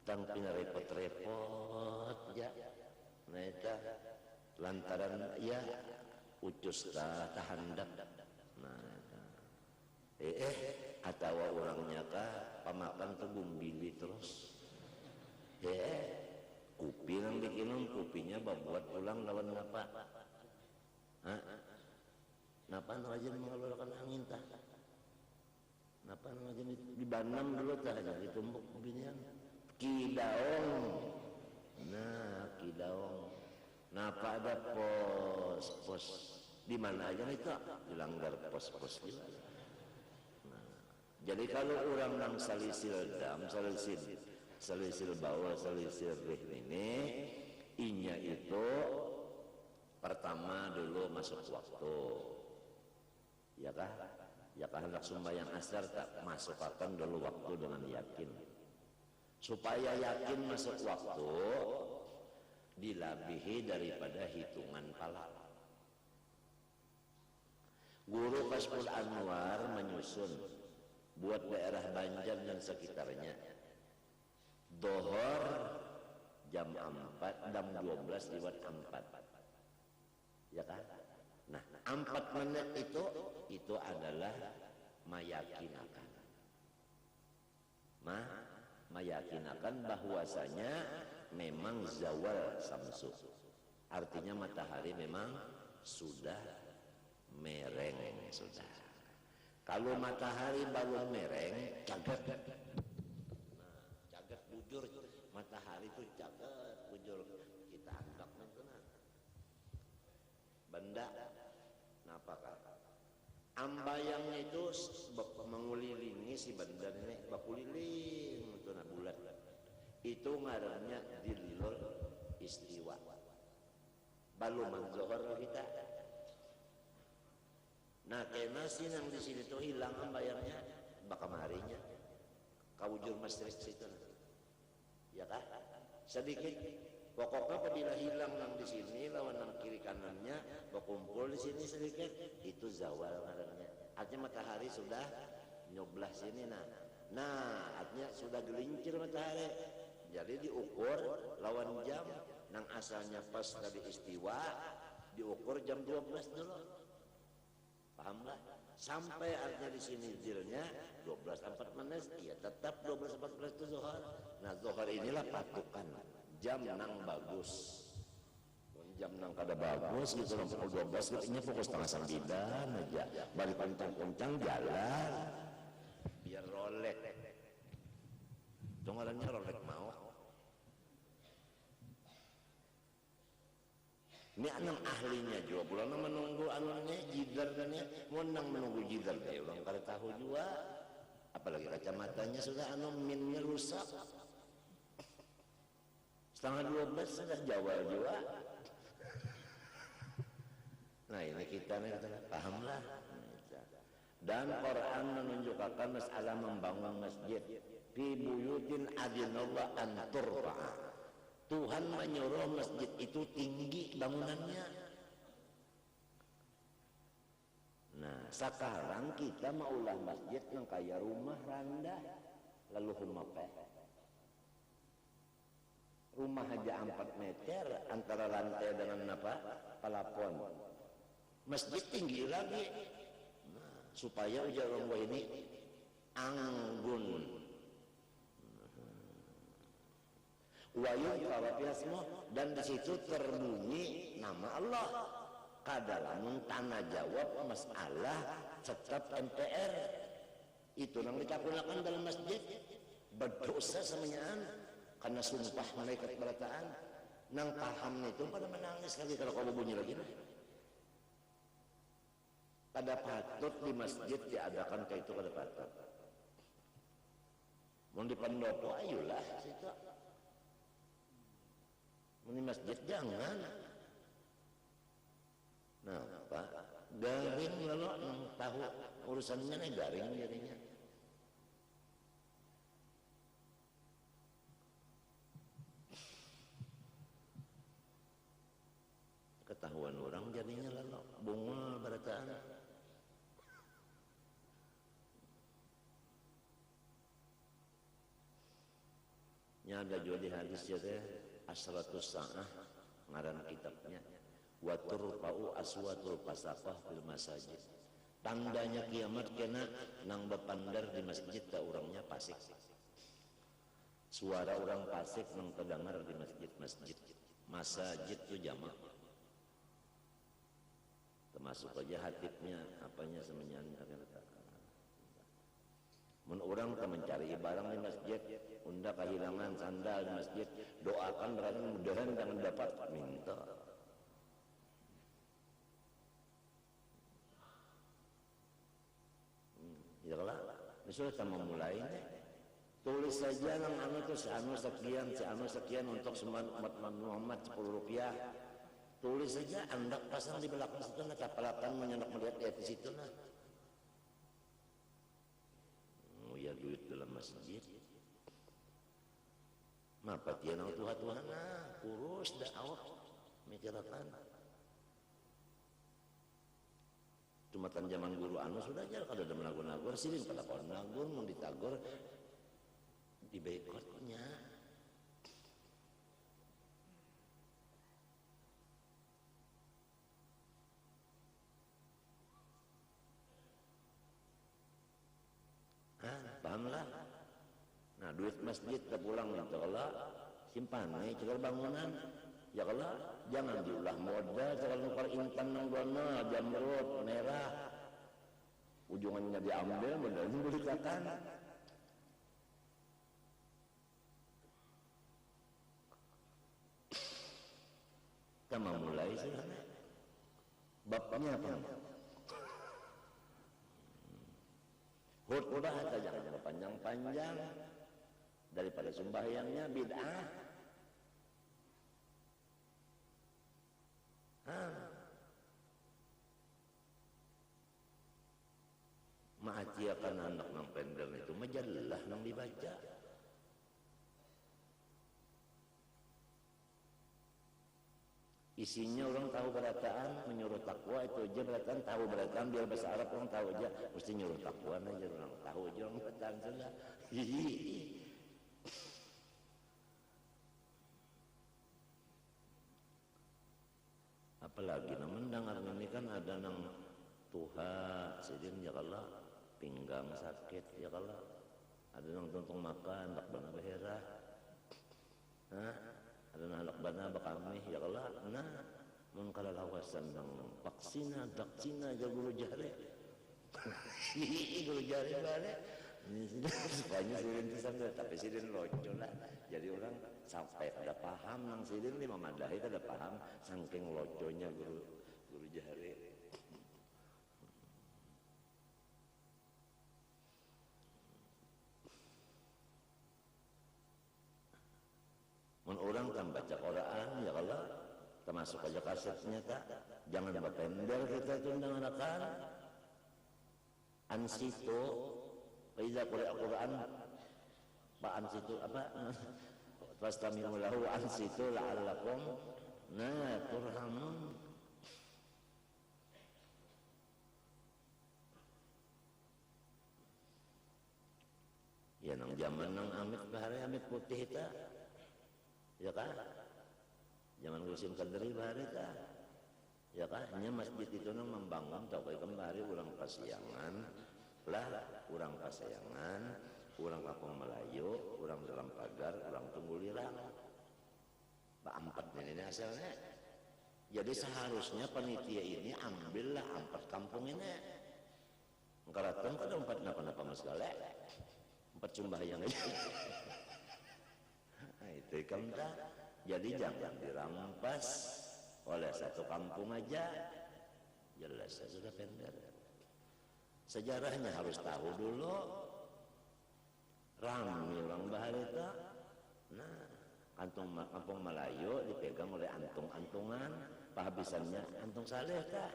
tang pinarepot-repot ya. Nah itu lantaran ya ucus tahandak. Nah atau orangnya pamakan tuh bumbili terus. Kupi yang dikinum kupinya buat pulang lawan apa? Napa rajin mengeluarkan angin tah? Napa rajin di Banam dulu tah ditumbuk binian Kidaong. Nah Kidaong, napa ada pos di mana aja itu dilanggar pos-pos juga. Nah, jadi kalau orang nang salisil dam, salisil baul, salisil rih ini, inya itu pertama dulu masuk waktu, ya kah? Ya kah hendak sembahyang asar tak masuk akan dulu waktu dengan yakin. Supaya yakin masuk waktu, dilabihi daripada hitungan pala. Guru Kashful Anwar menyusun buat daerah Banjar dan sekitarnya. Dohor jam 4, jam 12 lewat 4. Ya kan? Nah, 4 menit itu adalah meyakinakan. Meyakinakan bahwasanya memang zawal samsu. Artinya matahari memang sudah mereng sudah. Kalau matahari baru mereng, cagat. Nah, cagat bujur. Matahari itu cagat bujur. Kita anggap mentenang. Benda, napakah? Ambayangnya itu mengulilingi si benda ini, bakuliling itu na bulat. Itu ngarannya Dhillul Istiwa. Baluman zohor kita. Nah, kena sih yang di sini tuh hilang ambayangnya, bakamarinya, kawujur masjid situ. Ya kan? Sedikit. Pokoknya apabila hilang yang di sini, lawan yang kiri kanannya, berkumpul di sini sedikit, itu zawal ngarannya. Artinya matahari sudah nyoblah sini, nah artinya sudah gelincir matahari. Jadi diukur lawan jam, nang asalnya pas tadi istiwa, diukur jam 12 dulu. Paham nggak? Sampai artinya di sini zilnya 12:04 menit, ya tetap 12:14 itu zuhur. Nah zuhur inilah patokan jam nang bagus. Jam nang kada bagus gitu pukul 12 katanya pukul 8:30 aja. Balik kencang-kencang jalan. Biar rolek. Dongalannya rolek mau. Ini anak ahlinya juga pulang menunggu anunya jidarnya, mau nang menunggu jidar deh orang kada tahu juga. Apalagi kacamatanya sudah minnya rusak. 11:30 sudah jawal juga. Nah ini kita nih pahamlah. Dan Quran menunjukkan masalah membangun masjid. Fi buyutin adinallah an turfa'a. Tuhan menyuruh masjid itu tinggi bangunannya. Nah sekarang kita maulah masjid yang kayak rumah rendah. Lalu rumah rumah aja 4 meter antara lantai dengan pelafon. Masjid tinggi lagi. Nah, supaya ujar orang ini anggun. Wayung semua dan di situ terbunyi nama Allah. Kadalamun tanah jawab masalah tetap MPR. Itu yang dikakunakan dalam masjid. Berdosa semuanya. Karena sumpah malaikat berataan nang paham itu pada menangis lagi kalau kau bunyi lagi. Pada patut di masjid diadakan kayak itu pada patut. Mau di pendopo ayolah situ. Mau di masjid jangan. Nah Pak garing lalu tahu urusannya nih garing jadinya. Ketahuan orang jadinya lalu bungul berataan. Nya ada juga di hadis ya teh asratus sa'ah ngaran kitabnya wa turfa'u aswatul pasaqah fil masajid. Tandanya kiamat kena nang bepandar di masjid ka urangnya pasik. Suara orang pasik nang terdengar di masjid. Masajid itu jamak. Termasuk aja hatibnya apanya semenyan mun urang teh mencari barang di masjid, unda kehilangan sandal di masjid, doakan berarti mudahan jangan dapat, minta. Ya lah, misalnya kita memulai tulis saja nang anu tuh si anu sekian untuk semua umat Muhammad 10 rupiah. Tulis saja, Anda pasang di belakang situ, nah kapalakan menyendak melihat di situ nah. Oh ya duit dalam masjid. Mapa tian nang Tuhan nah, kurus dah awak mikirakan. Jumatan zaman guru anu sudah aja kada ada menagur-nagur silin kada kon nagur mun ditagur di boikotnya. Pahamlah. Nah duit masjid tak pulang minta Allah simpan nih cegal bangunan. Ya Allah jangan diulah modal cegal nukar intan nang dona jamrut merah. Ujungannya diambil modalnya dibelikan. Kita mulai sih. Bapaknya apa? Khutbah jangan panjang-panjang daripada sembahyangnya bid'ah. Maaciakan anak nang pendel itu majalah nang dibaca. Isinya orang tahu berataan menyuruh takwa itu aja berataan tahu berataan biar bahasa Arab orang tahu aja mesti nyuruh takwa aja orang tahu aja orang berataan sudah. Apalagi namun dengar ini kan ada nang tuha sidin ya Allah pinggang sakit ya Allah ada nang tuntung makan tak bana beherah. Ada anak bana bakami ya Allah nah mun kalalawasan nang vaksina aja guru jare guru jare bare supaya sidin sampai tapi sidin loco lah jadi orang sampai ada paham nang sidin lima madahi ada paham saking loconya guru jare. Orang kan baca Quran ya Allah termasuk aja kasetnya tak jangan berpendel kita tundang anakan ansitu iza qira Quran pak ansitu apa fastami'u lahu ansitu la'allakum turhamun. Ya nang zaman nang amit bahari amit putih tak ya kan zaman Husin Kadri bahari kan ya kan hanya masjid itu nang membangun tokai kembali orang pasiangan lah orang pasayangan orang kampung Melayu orang dalam pagar orang tunggulirang Pak empat ini asalnya jadi seharusnya panitia ini ambillah empat kampung ini ngkaratan kada empat napa-napa masalah empat sembahyang aja. Itu kan jadi jangan dirampas oleh satu kampung aja jelas sudah pendek sejarahnya harus tahu dulu rami orang baharita nah kampung Melayu dipegang oleh antung-antungan penghabisannya antung saleh kah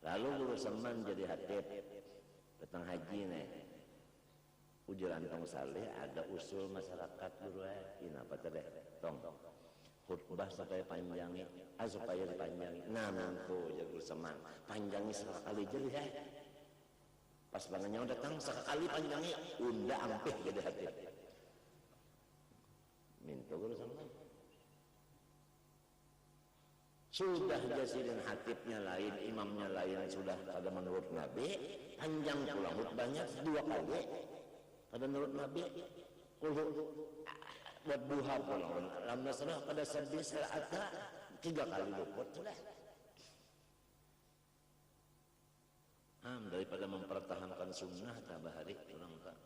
lalu guru seman jadi hatib datang haji nih ujur antong saleh ada usul masyarakat dulu apa tadi tong khutbah supaya panjangi supaya dipanjangi nah nantu jago seman panjangi sekali jadi pas bangannya datang sekali panjangi unda ampih jadi hati minta guru seman sudah jasirin hatibnya lain imamnya lain sudah ada menurut Nabi panjang pula khutbahnya 2 kali pada menurut Nabi buat duha pulang lam nasrah pada sabbi salata 3 kali luput sudah daripada mempertahankan sunnah tabahari orang tak.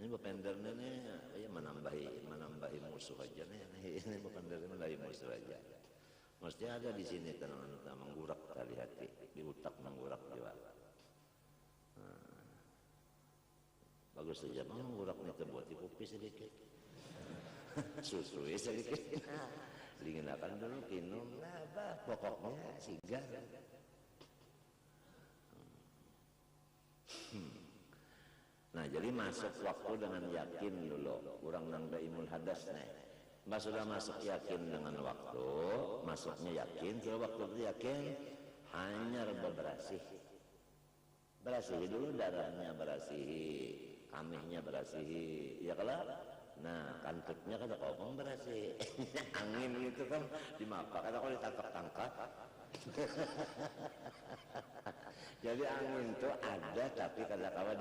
Ini bependernya nih, ya menambahi musuh aja nih. Ini bependernya menambahi musuh aja. Mesti ada di sini teman-teman menggurak tali hati, di utak menggurak juga. Bagus saja menggurak nih terbuat di kopi sedikit, susu sedikit. Digunakan dulu minum, apa pokoknya sigar. Nah jadi masuk waktu dengan yakin dulu, orang nang daimul hadas nih. Mbak sudah masuk yakin dengan waktu, masuknya yakin, ke waktu itu yakin, hanya berasih. Berasihi dulu darahnya, berasihi, kamihnya berasihi, ya kalau, nah kantutnya kata kobong berasih, angin itu kan dimapak, kata kalau ditangkap-tangkap. Jadi angin itu ada, tapi kada kawa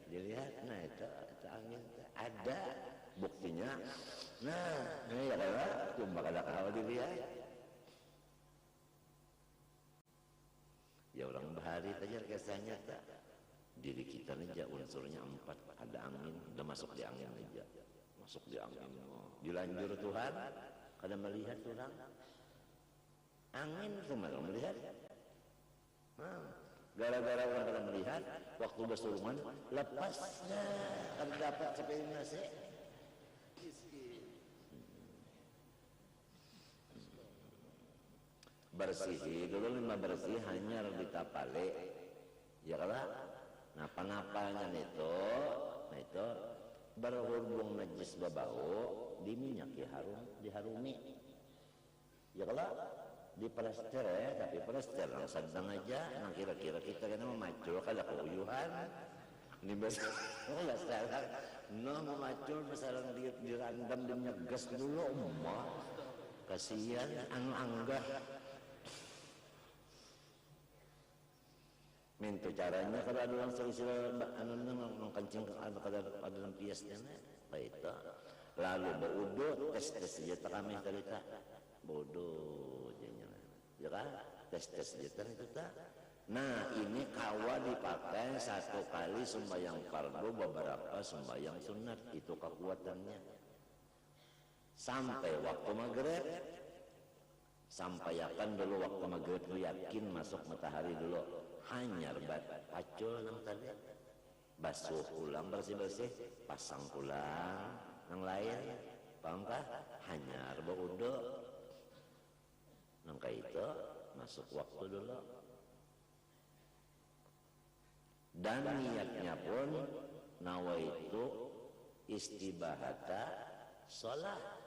dilihat, nah itu angin itu ada. Buktinya, nah ya kan, cuma kada kawa dilihat. Ya orang bahari saja kisahnya tak. Diri kita aja unsurnya 4, ada angin, udah masuk di angin aja, masuk di angin. Dilanjur Tuhan, kada melihat orang, angin cuma melihat. Gara-gara orang kada melihat, waktu bersurungan lepasnya, kada dapat seperti nasi. Bersihi dulu lima bersih hanya ditapale ya kalah napa-napanya itu, nah itu berhubung najis babau diminyaki diharumi ya kalah diplester ya, tapi plester yang sedang aja nang kira-kira kita kena memacul kada keuyuhan ini masalah memacul masalah dirandam dinyegas dulu emak kasihan anggah. Mintu caranya kalau ada orang sila anu kencing ada dalam piasnya itu lalu berwudu tes saja kami tadi tak bodoh ya kan tes saja itu tak. Nah ini kawa dipakai 1 kali sembahyang fardu, beberapa sembahyang sunat, itu kekuatannya sampai waktu maghrib. Sampaikan dulu waktu maghrib lu yakin masuk matahari dulu, hanyar pacul nang tadi, basuh ulang bersih-bersih, pasang ulang nang lain, paham kah? Hanyar berwudu, nang itu masuk waktu dulu. Dan niatnya pun nawaitu istibahata sholat.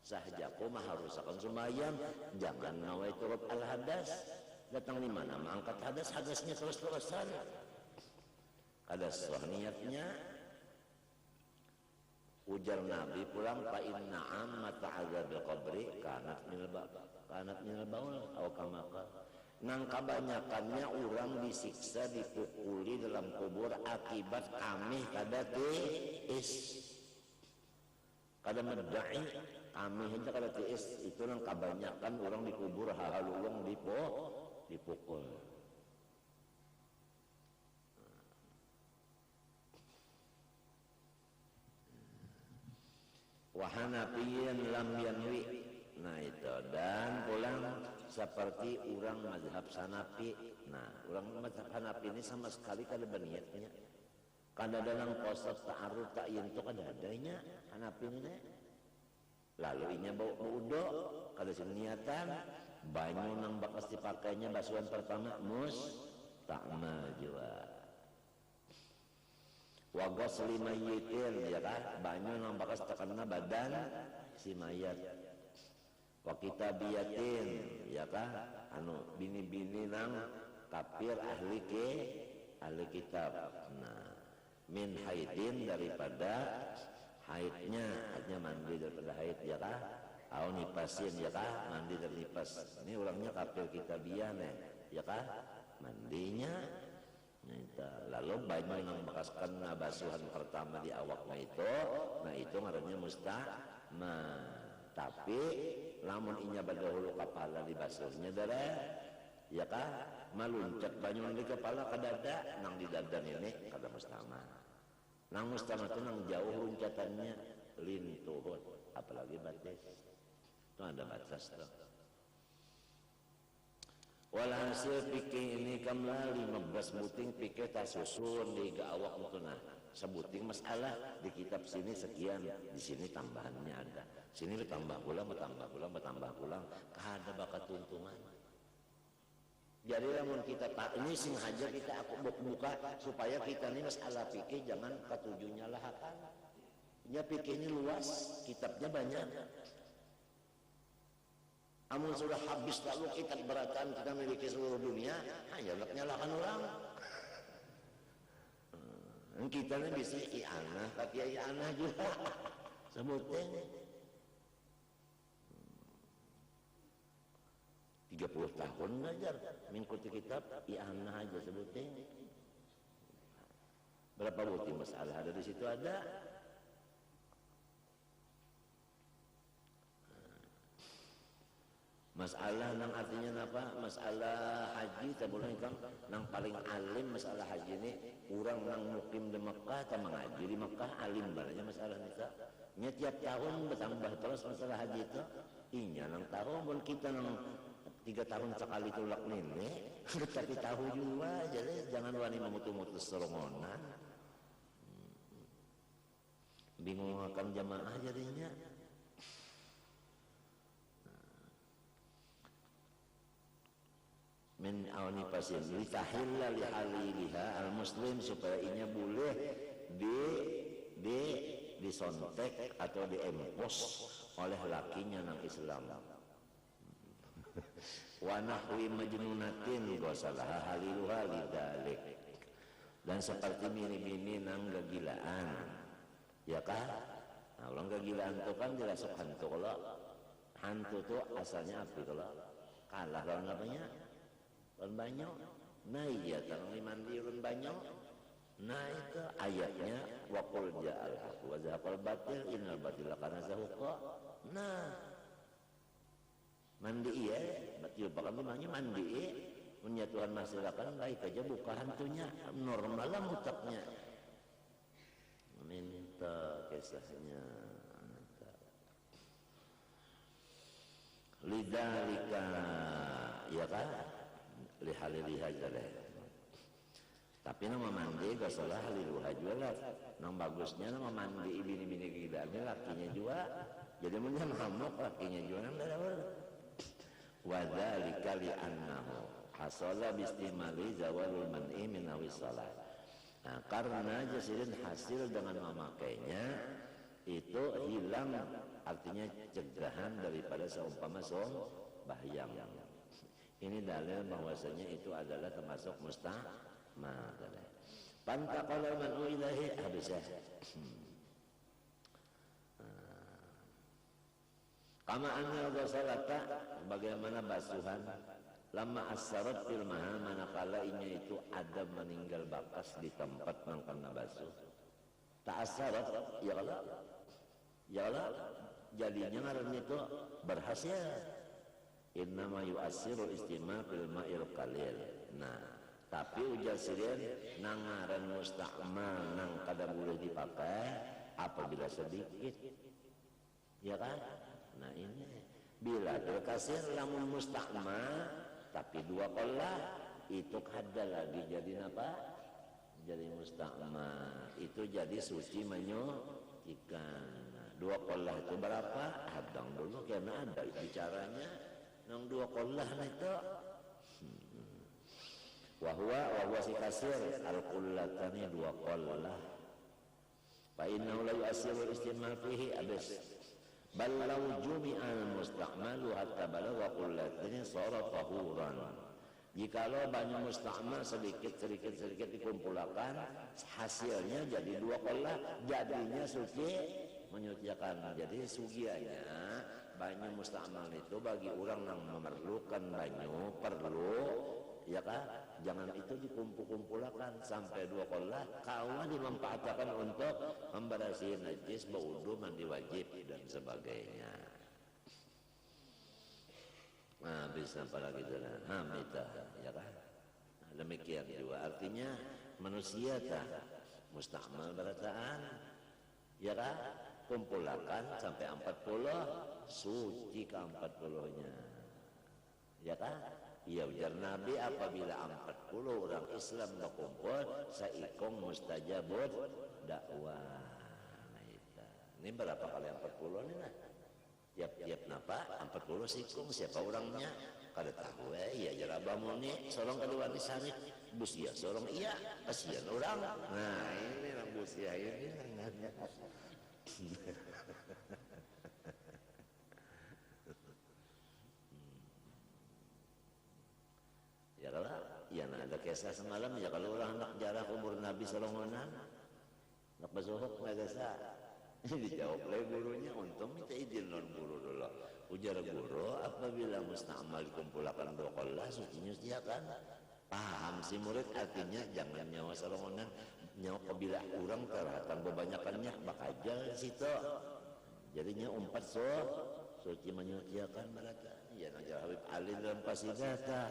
Sahajaku mah harus akan sembahyang, jangan nawaitu al-hadas. Datang di mana mengangkat hadasnya terus-terusan. Hadas niatnya. Ujar Nabi pulang fa inna ammata azabil qabri kanat minal baul atau kamaka. Nang kebanyakannya orang disiksa, dipukuli dalam kubur akibat kami kada tiis. Kada medai kami aja kada tiis, itu nang kebanyakan orang dikubur haluang dipukul. Wahanapiyan lam yanwi. Nah itu, dan pulang seperti orang mazhab Hanafi. Nah orang mazhab Hanafi ini sama sekali kada berniatnya. Kada dalam proses ta'arud ta'yin itu kada adanya Hanafi ini. Lalu inya bawa wudu, kada niatan, banyu nang bakas dipakainya basuhan pertama musta'mal juga. Wa ghusli mayyitin ya kan, banyu nang bakas tekanna badan si mayat. Wa kitabiyatin ya kan, anu bini-bini nang kafir ahli kitab. Nah, min haidin daripada haidnya, artinya mandi daripada haid ya kah? Atau nipasin ya kah? Mandi dari nipas. Ini orangnya kafir kitabiah nih ya kah? Mandinya Lalu banyak yang bekaskan basuhan pertama di awaknya itu, nah itu ngarannya musta'mal. Tapi lamun inya badahulu kepala dibasuhnya darah, ya kan? Maluncat banyak di kepala kadada, nang di dada ini kada musta'mal. Nang musta'mal itu nang jauh luncatannya lintuhut, apalagi batis. Itu ada batas tuh. Walhasil pikir ini kamlah 15 buting pikir tak susun di awak itu nah sebuting masalah di kitab sini sekian, di sini tambahannya ada, sini bertambah pulang kada bakat tuntungan. Jadi lamun kita tak ini sengaja kita aku buka supaya kita ini masalah pikir jangan ketujuhnya lahakan. Ya pikir ini luas, kitabnya banyak. Amun sudah habis lalu kita beratan kita miliki seluruh dunia, hanya nyalakan orang. Kita ini bisa i'anah, tapi i'anah juga sebutin. 30 tahun belajar mengikuti kitab i'anah aja sebutin. Berapa butir masalah ada di situ ada. Masalah nang artinya apa? Masalah haji tabuleh kan nang paling alim masalah haji ini urang nang mukim di Mekah ta mengaji di Mekah alim baranya masalah nita. Nya tiap tahun bertambah terus masalah haji itu. Inya nang tahu mun kita nang 3 tahun sekali tulak nenek, tapi tahu juga jadi jangan wani memutus-mutus serongonan. Bingung akan jamaah jadinya. Min awni pasien litahilla li haliliha al muslim supaya inya boleh disontek atau diempos oleh lakinya nang Islam. Wa nahwi majnunatin gosalah haliluha lidalik. Dan seperti mini-mini nang kegilaan. Ya kan? Nah, orang kegilaan itu kan dirasuk hantu. Kalau hantu itu asalnya apa kalau kalah lawan apanya? Lawan banyak. Nah iya tangan mandi lawan banyak. Nah itu ayatnya waqul ja'al haq wa zahaqal batil innal batila kana zahuqa. Nah mandi iya batil bakal namanya mandi iya punya Tuhan masyarakat baik aja buka hantunya normal lah mutaknya minta kisahnya lidalika ya kan lihaliliha jaleh tapi nama mandi gak salah haliluha juga nang bagusnya nama mandi bini-bini kita lakinya juga jadi punya ngamuk lakinya juga nang darawal wadzalika li'annahu hasala bistimali zawalul man'i min awis salat. Nah, karena jasirin hasil dengan memakainya itu hilang artinya cegahan daripada seumpama bahayang. Ini dalil bahwasanya itu adalah termasuk mustahmal. Pantaqala man'u ilahi habisah. Kama anna ghasalata bagaimana basuhan lama asyarat fil mahal manakala inya itu ada meninggal bakas di tempat mangkana basuh. Tak asyarat ya Allah jadinya ngarannya itu berhasil. Innama yu'assiru istimal fil ma'il qalil. Nah, tapi ujar sirian nang ngaran musta'mal nang kada boleh dipakai apabila sedikit. Ya kan? Nah ini bila terkasir lamun musta'mal tapi dua qolah itu kada lagi jadi apa? Jadi musta'mal itu jadi suci menyucikan. Nah, dua qolah itu berapa? Hadang dulu karena ada bicaranya nang dua qolah itu. Wahwa si kasir al-qullatani dua qolah. Fa innahu la yu'assiru istimal fihi abis. Bal law jumi'al musta'malu hatta balagha qullatayn sara tahuran. Jikalau banyak musta'mal sedikit dikumpulkan hasilnya jadi dua qollah jadinya suci menyucikan. Jadi sugianya banyak musta'mal itu bagi orang yang memerlukan banyak perlu ya kan? Jangan itu dikumpul-kumpulkan sampai 2 qollah, kawan dimanfaatkan untuk membersihi najis, berwudu, mandi wajib dan sebagainya. Nah, bisa apa lagi itu? Hamidah, ya kan? Nah, demikian juga artinya manusia tak musta'mal berataan, ya kan? Kumpulkan sampai 40, suci ke 40-nya, ya kan? Ya ujar Nabi, apabila 40 orang Islam berkumpul, saikong mustajabut dakwah. Nah, ini berapa kali 40 nih nah? Tiap-tiap napa 40 sikung, siapa orangnya kada tahu ya jarabah muni sorong kedua di sana busia sorong iya kasihan orang. Nah ini lah busia ini ya kalau ya nah ada kisah semalam ya kalau orang nak jarak umur Nabi sallallahu alaihi wasallam nak basuhuk nggak bisa. Dijawab oleh gurunya, untung minta izin non guru dulu. Ujar guru, apabila musta'mal dikumpulkan 2 qollah, sucinya kan? Paham si murid, artinya jangan nyawa sarongonan, nyawa kabila orang terhatan kebanyakannya bakajal di situ. Jadinya umpat suci menyuciakan mereka. Ya najar Habib Ali dalam qasidata.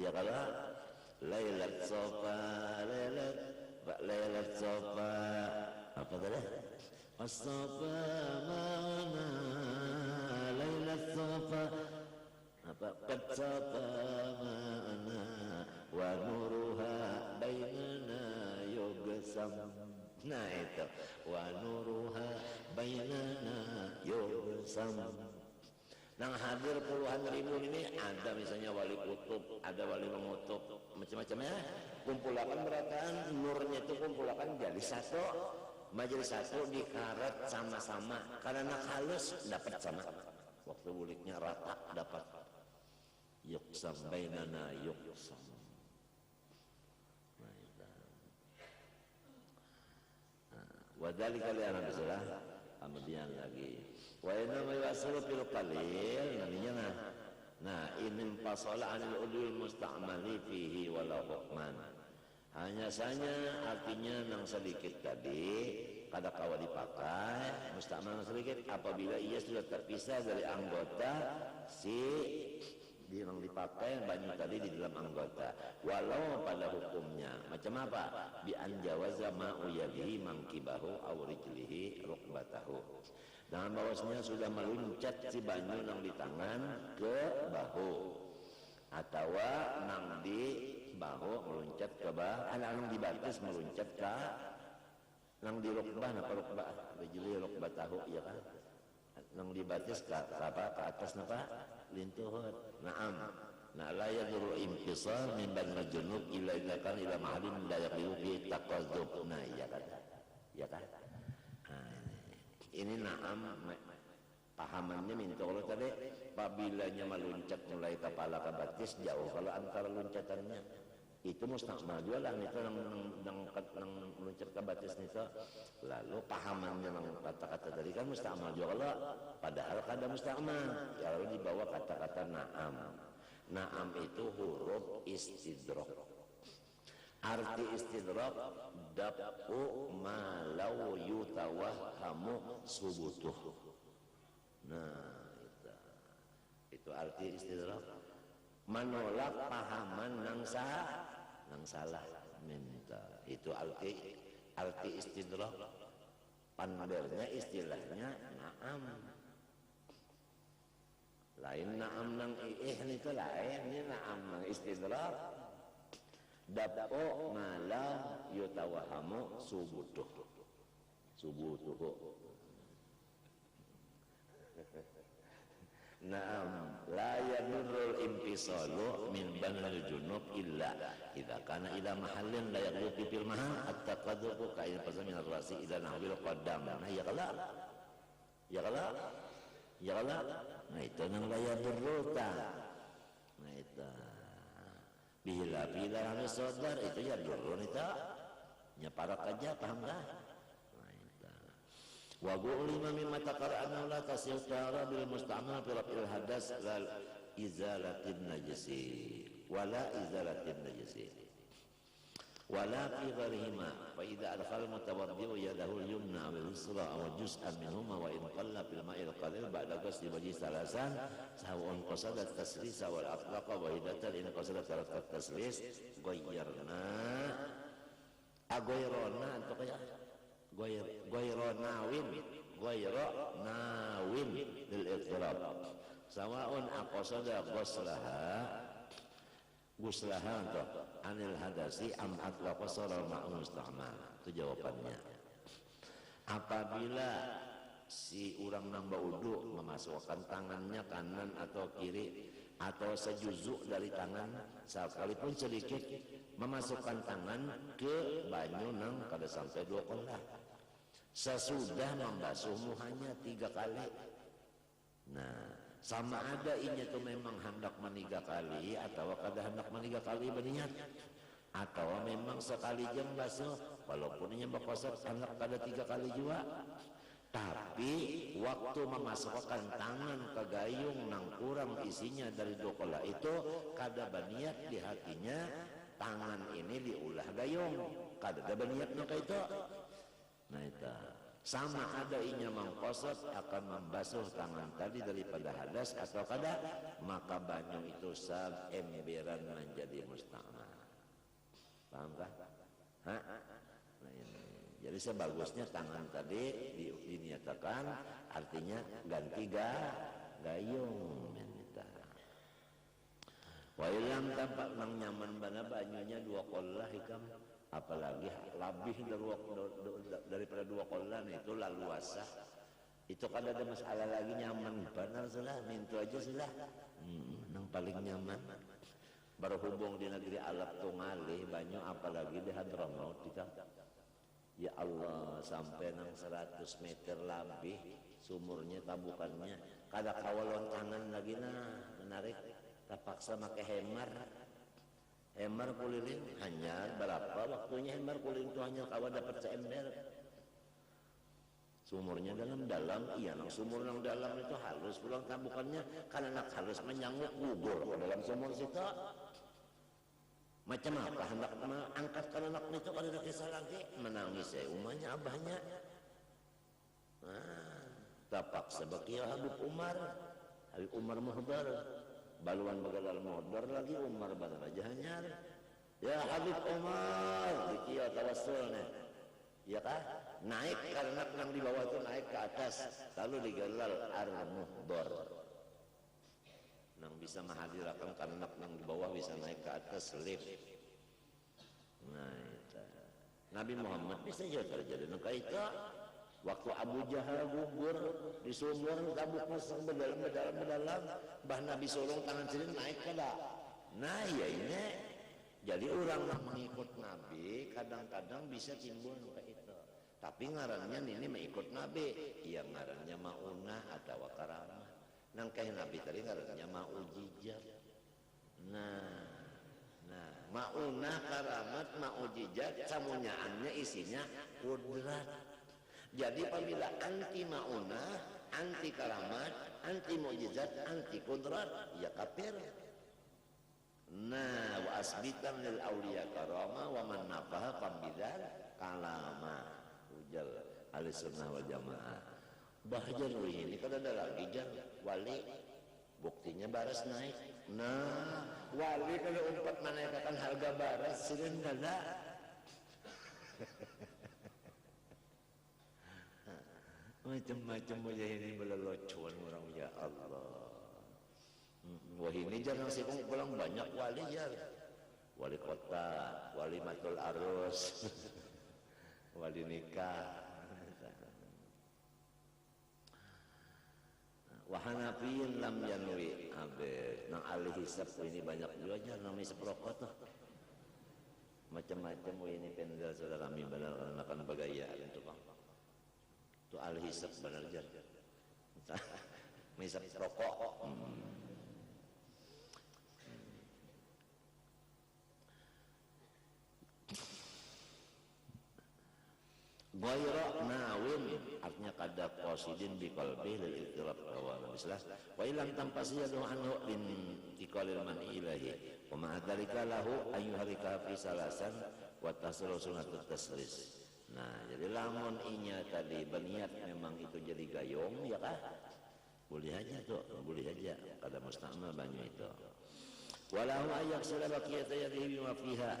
Ya kalau Lailat Sofa, Lailat Sofa, apa tadi? As-Safa mana Lailat Safa apa qad safa mana wa nuruha bainana yugsam. Nah itu wa nuruha bainana yugsam. Nang hadir puluhan ribu ini ada misalnya wali kutub, ada wali mengutuk, macam-macamnya. Kumpulakan berataan nurnya itu kumpulakan jadi satu. Majelis satu dikarat sama-sama karena halus dapat sama waktu buliknya rata dapat yuksam bainana yuksam. Wadali kalian bisa kemudian lagi wa inna ma yasru fil qalil namanya nah in fasala anil udul musta'mali fihi wala hukman. Hanya saja artinya yang sedikit tadi kada kawa dipakai musta'mal sedikit apabila ia sudah terpisah dari anggota si yang dipakai banyak tadi di dalam anggota walau pada hukumnya macam apa bi an jawaza ma'u yadihi mankibahu aw rijlihi rukbatahu dengan bahwasanya sudah meluncat si banyu nang di tangan ke bahu atau nang di bahu meluncat ke bahu nang di batas meluncat ke nang di rukbah apa rukbah rijli rukbatahu ya kan nang di batas ke apa ke atas napa lintuhut na'am na la yadurru inqisar min badal junub illa idza kana ila mahallin la yaqiu fi taqazzub. Nah ya kan ya kan ini na'am pahamannya minta Allah tadi apabila meluncat mulai kepala ke batis jauh kalau antara luncatannya itu mustaqmal jualan itu yang meluncat ke batis itu lalu pahamannya yang kata-kata tadi kan mustaqmal jualan padahal kada mustaqmal lalu dibawa kata-kata na'am. Na'am itu huruf istidrak. Arti istidrak dapu malau yutawahhamu subutuh. Nah itu arti istidrak menolak pahaman nang salah minta itu arti istidrak pandernya istilahnya na'am lain na'am nang itu lain ini na'am nang istidrak dapo malam yutawahamu subutuh Naam la yadurrul infisalu min banal junub illa idza kana ila mahallin la yaqutu fil mahal at-taqadduqu ka'in fasal min ar-rasi ila nahwil qaddam. Nah ya kala nah itu nang la yadurru ta nah itu bila harus sadar itu ya durun itu nya parak aja paham dah. Wa gulima mimma taqara'na la tasyara bil musta'mal fi raf'il hadas lal izalatin najisi wala izalatin najisi wala fi gharihima fa idza adkhala mutawaddi'u yadahu al-yumna wal yusra aw juz'an minhuma wa in qalla fil ma'il qalil ba'da ghusli wajhi salasan sawa'un qasada at-taslis wal atlaqa wahidatan in qasada at-taslis ghayyarna agoyrona atau kayak goyronawin lil iqtirab sawa'un aqsada guslaha untuk anil hadasi am atlaqa sarar ma'un musta'mal. Itu jawabannya. Apabila si orang nambah wudu memasukkan tangannya kanan atau kiri atau sejuzuk dari tangan sekalipun sedikit memasukkan tangan ke banyu nang kada sampai 2 kolah sesudah membasuh muhanya 3 kali. Nah, sama ada inya itu memang hendak 3 kali atau kada hendak 3 kali berniat atau memang sekali jam basuh walaupun inya berkosot hendak kada 3 kali juga. Tapi waktu memasukkan tangan ke gayung nang kurang isinya dari 2 kolah itu kada berniat di hatinya tangan ini diulah gayung, kada berniat nang itu. Nah itu sama ada inya mengkosot akan membasuh tangan tadi daripada hadas atau kada, maka banyu itu sab emberan menjadi musta'mal. Paham kah? Hah? Nah ini. Jadi sebagusnya tangan tadi diniatakan artinya ganti gayung. Wa ilam tampak nang nyaman bana banyunya 2 kolah hikam apalagi lebih daripada 2 kolah itu laluasa itu kan ada masalah lagi nyaman benar sudah mintu aja sudah nang paling nyaman berhubung di negeri Arab tu ngalih banyak apalagi di Hadramaut kita ya Allah sampai nang 100 meter lebih sumurnya tabukannya kada kawalon tangan lagi menarik terpaksa pakai hemar kulilin hanya berapa waktunya hemar kulilin itu hanya kawan dapat seember sumurnya dalam iya nang sumur nang dalam itu halus pulang tabukannya karena nak halus menyangkut gugur ke dalam sumur situ macam apa hendak angkat kan anak itu kada ada kisah lagi menangis umahnya abahnya terpaksa bakia Habib Umar Muhdar baluan bagadal modar lagi Umar badal aja hanyar ya Habib Umar dikia tawassulnya ya kah naik karena yang di bawah itu naik ke atas lalu digelal ar-muhdar nang bisa menghadirkan karena yang di bawah bisa naik ke atas lift. Nah itu Nabi Muhammad bisa juga terjadi nang itu waktu Abu Jahal gugur di sumur tabuk masuk berdalam bah Nabi solong tangan sini naik kada. Nah ya ini jadi orang yang mengikut Nabi kadang-kadang bisa timbul kayak itu. Tapi ngarannya ini mengikut Nabi, ya ngarannya maunah atau karamah. Nang kayak Nabi tadi ngarannya maujijat. Nah maunah karamat maujijat samunyaannya isinya kudrat. Jadi apabila anti maunah, anti karamat, anti mukjizat, anti kudrat, ya kafir. Nah, wa asbitan lil auliya karama wa man nafaha pambidal kalama. Ujal ahlussunnah wal jamaah. Bahjan ini kan ada lagi jan wali buktinya baras naik. Nah, wali kalau umpat menaikkan harga baras sering kada. Macam-macam aja ini melelocuan orang ya Allah. Wah ini jangan sibuk pulang banyak wali ya. Wali kota, wali matul arus, wali nikah. Wahanafiyin lam yanwi abe. Nang ahli hisab ini banyak juga aja namanya seprokot tuh. Macam-macam ini pendel saudara kami benar akan bagayaan itu bang. Itu al-hisab benar jar hisab rokok Ghaira nawin artinya kada qasidin bi qalbi lil ittirab wa mislah wa ilam tanpa siyadu anhu bin tiqalil man ilahi wa ma dzalika lahu ayyuharika fi salasan wa tasru sunatut tasris. Nah, jadi lamun inya tadi berniat memang itu jadi gayung ya kah? Boleh aja tuh, boleh aja kada mustakmal banyak itu. Walahu ayak sila baqiyata yadihi bima fiha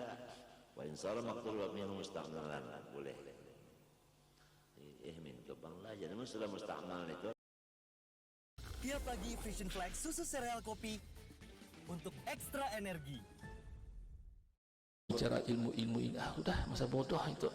wa in sara maqtul wa minhu mustakmalan boleh. Mintu banglah jadi sudah mustakmal itu. Tiap pagi Vision Flex susu sereal kopi untuk ekstra energi. Bicara ilmu ini, udah masa bodoh itu.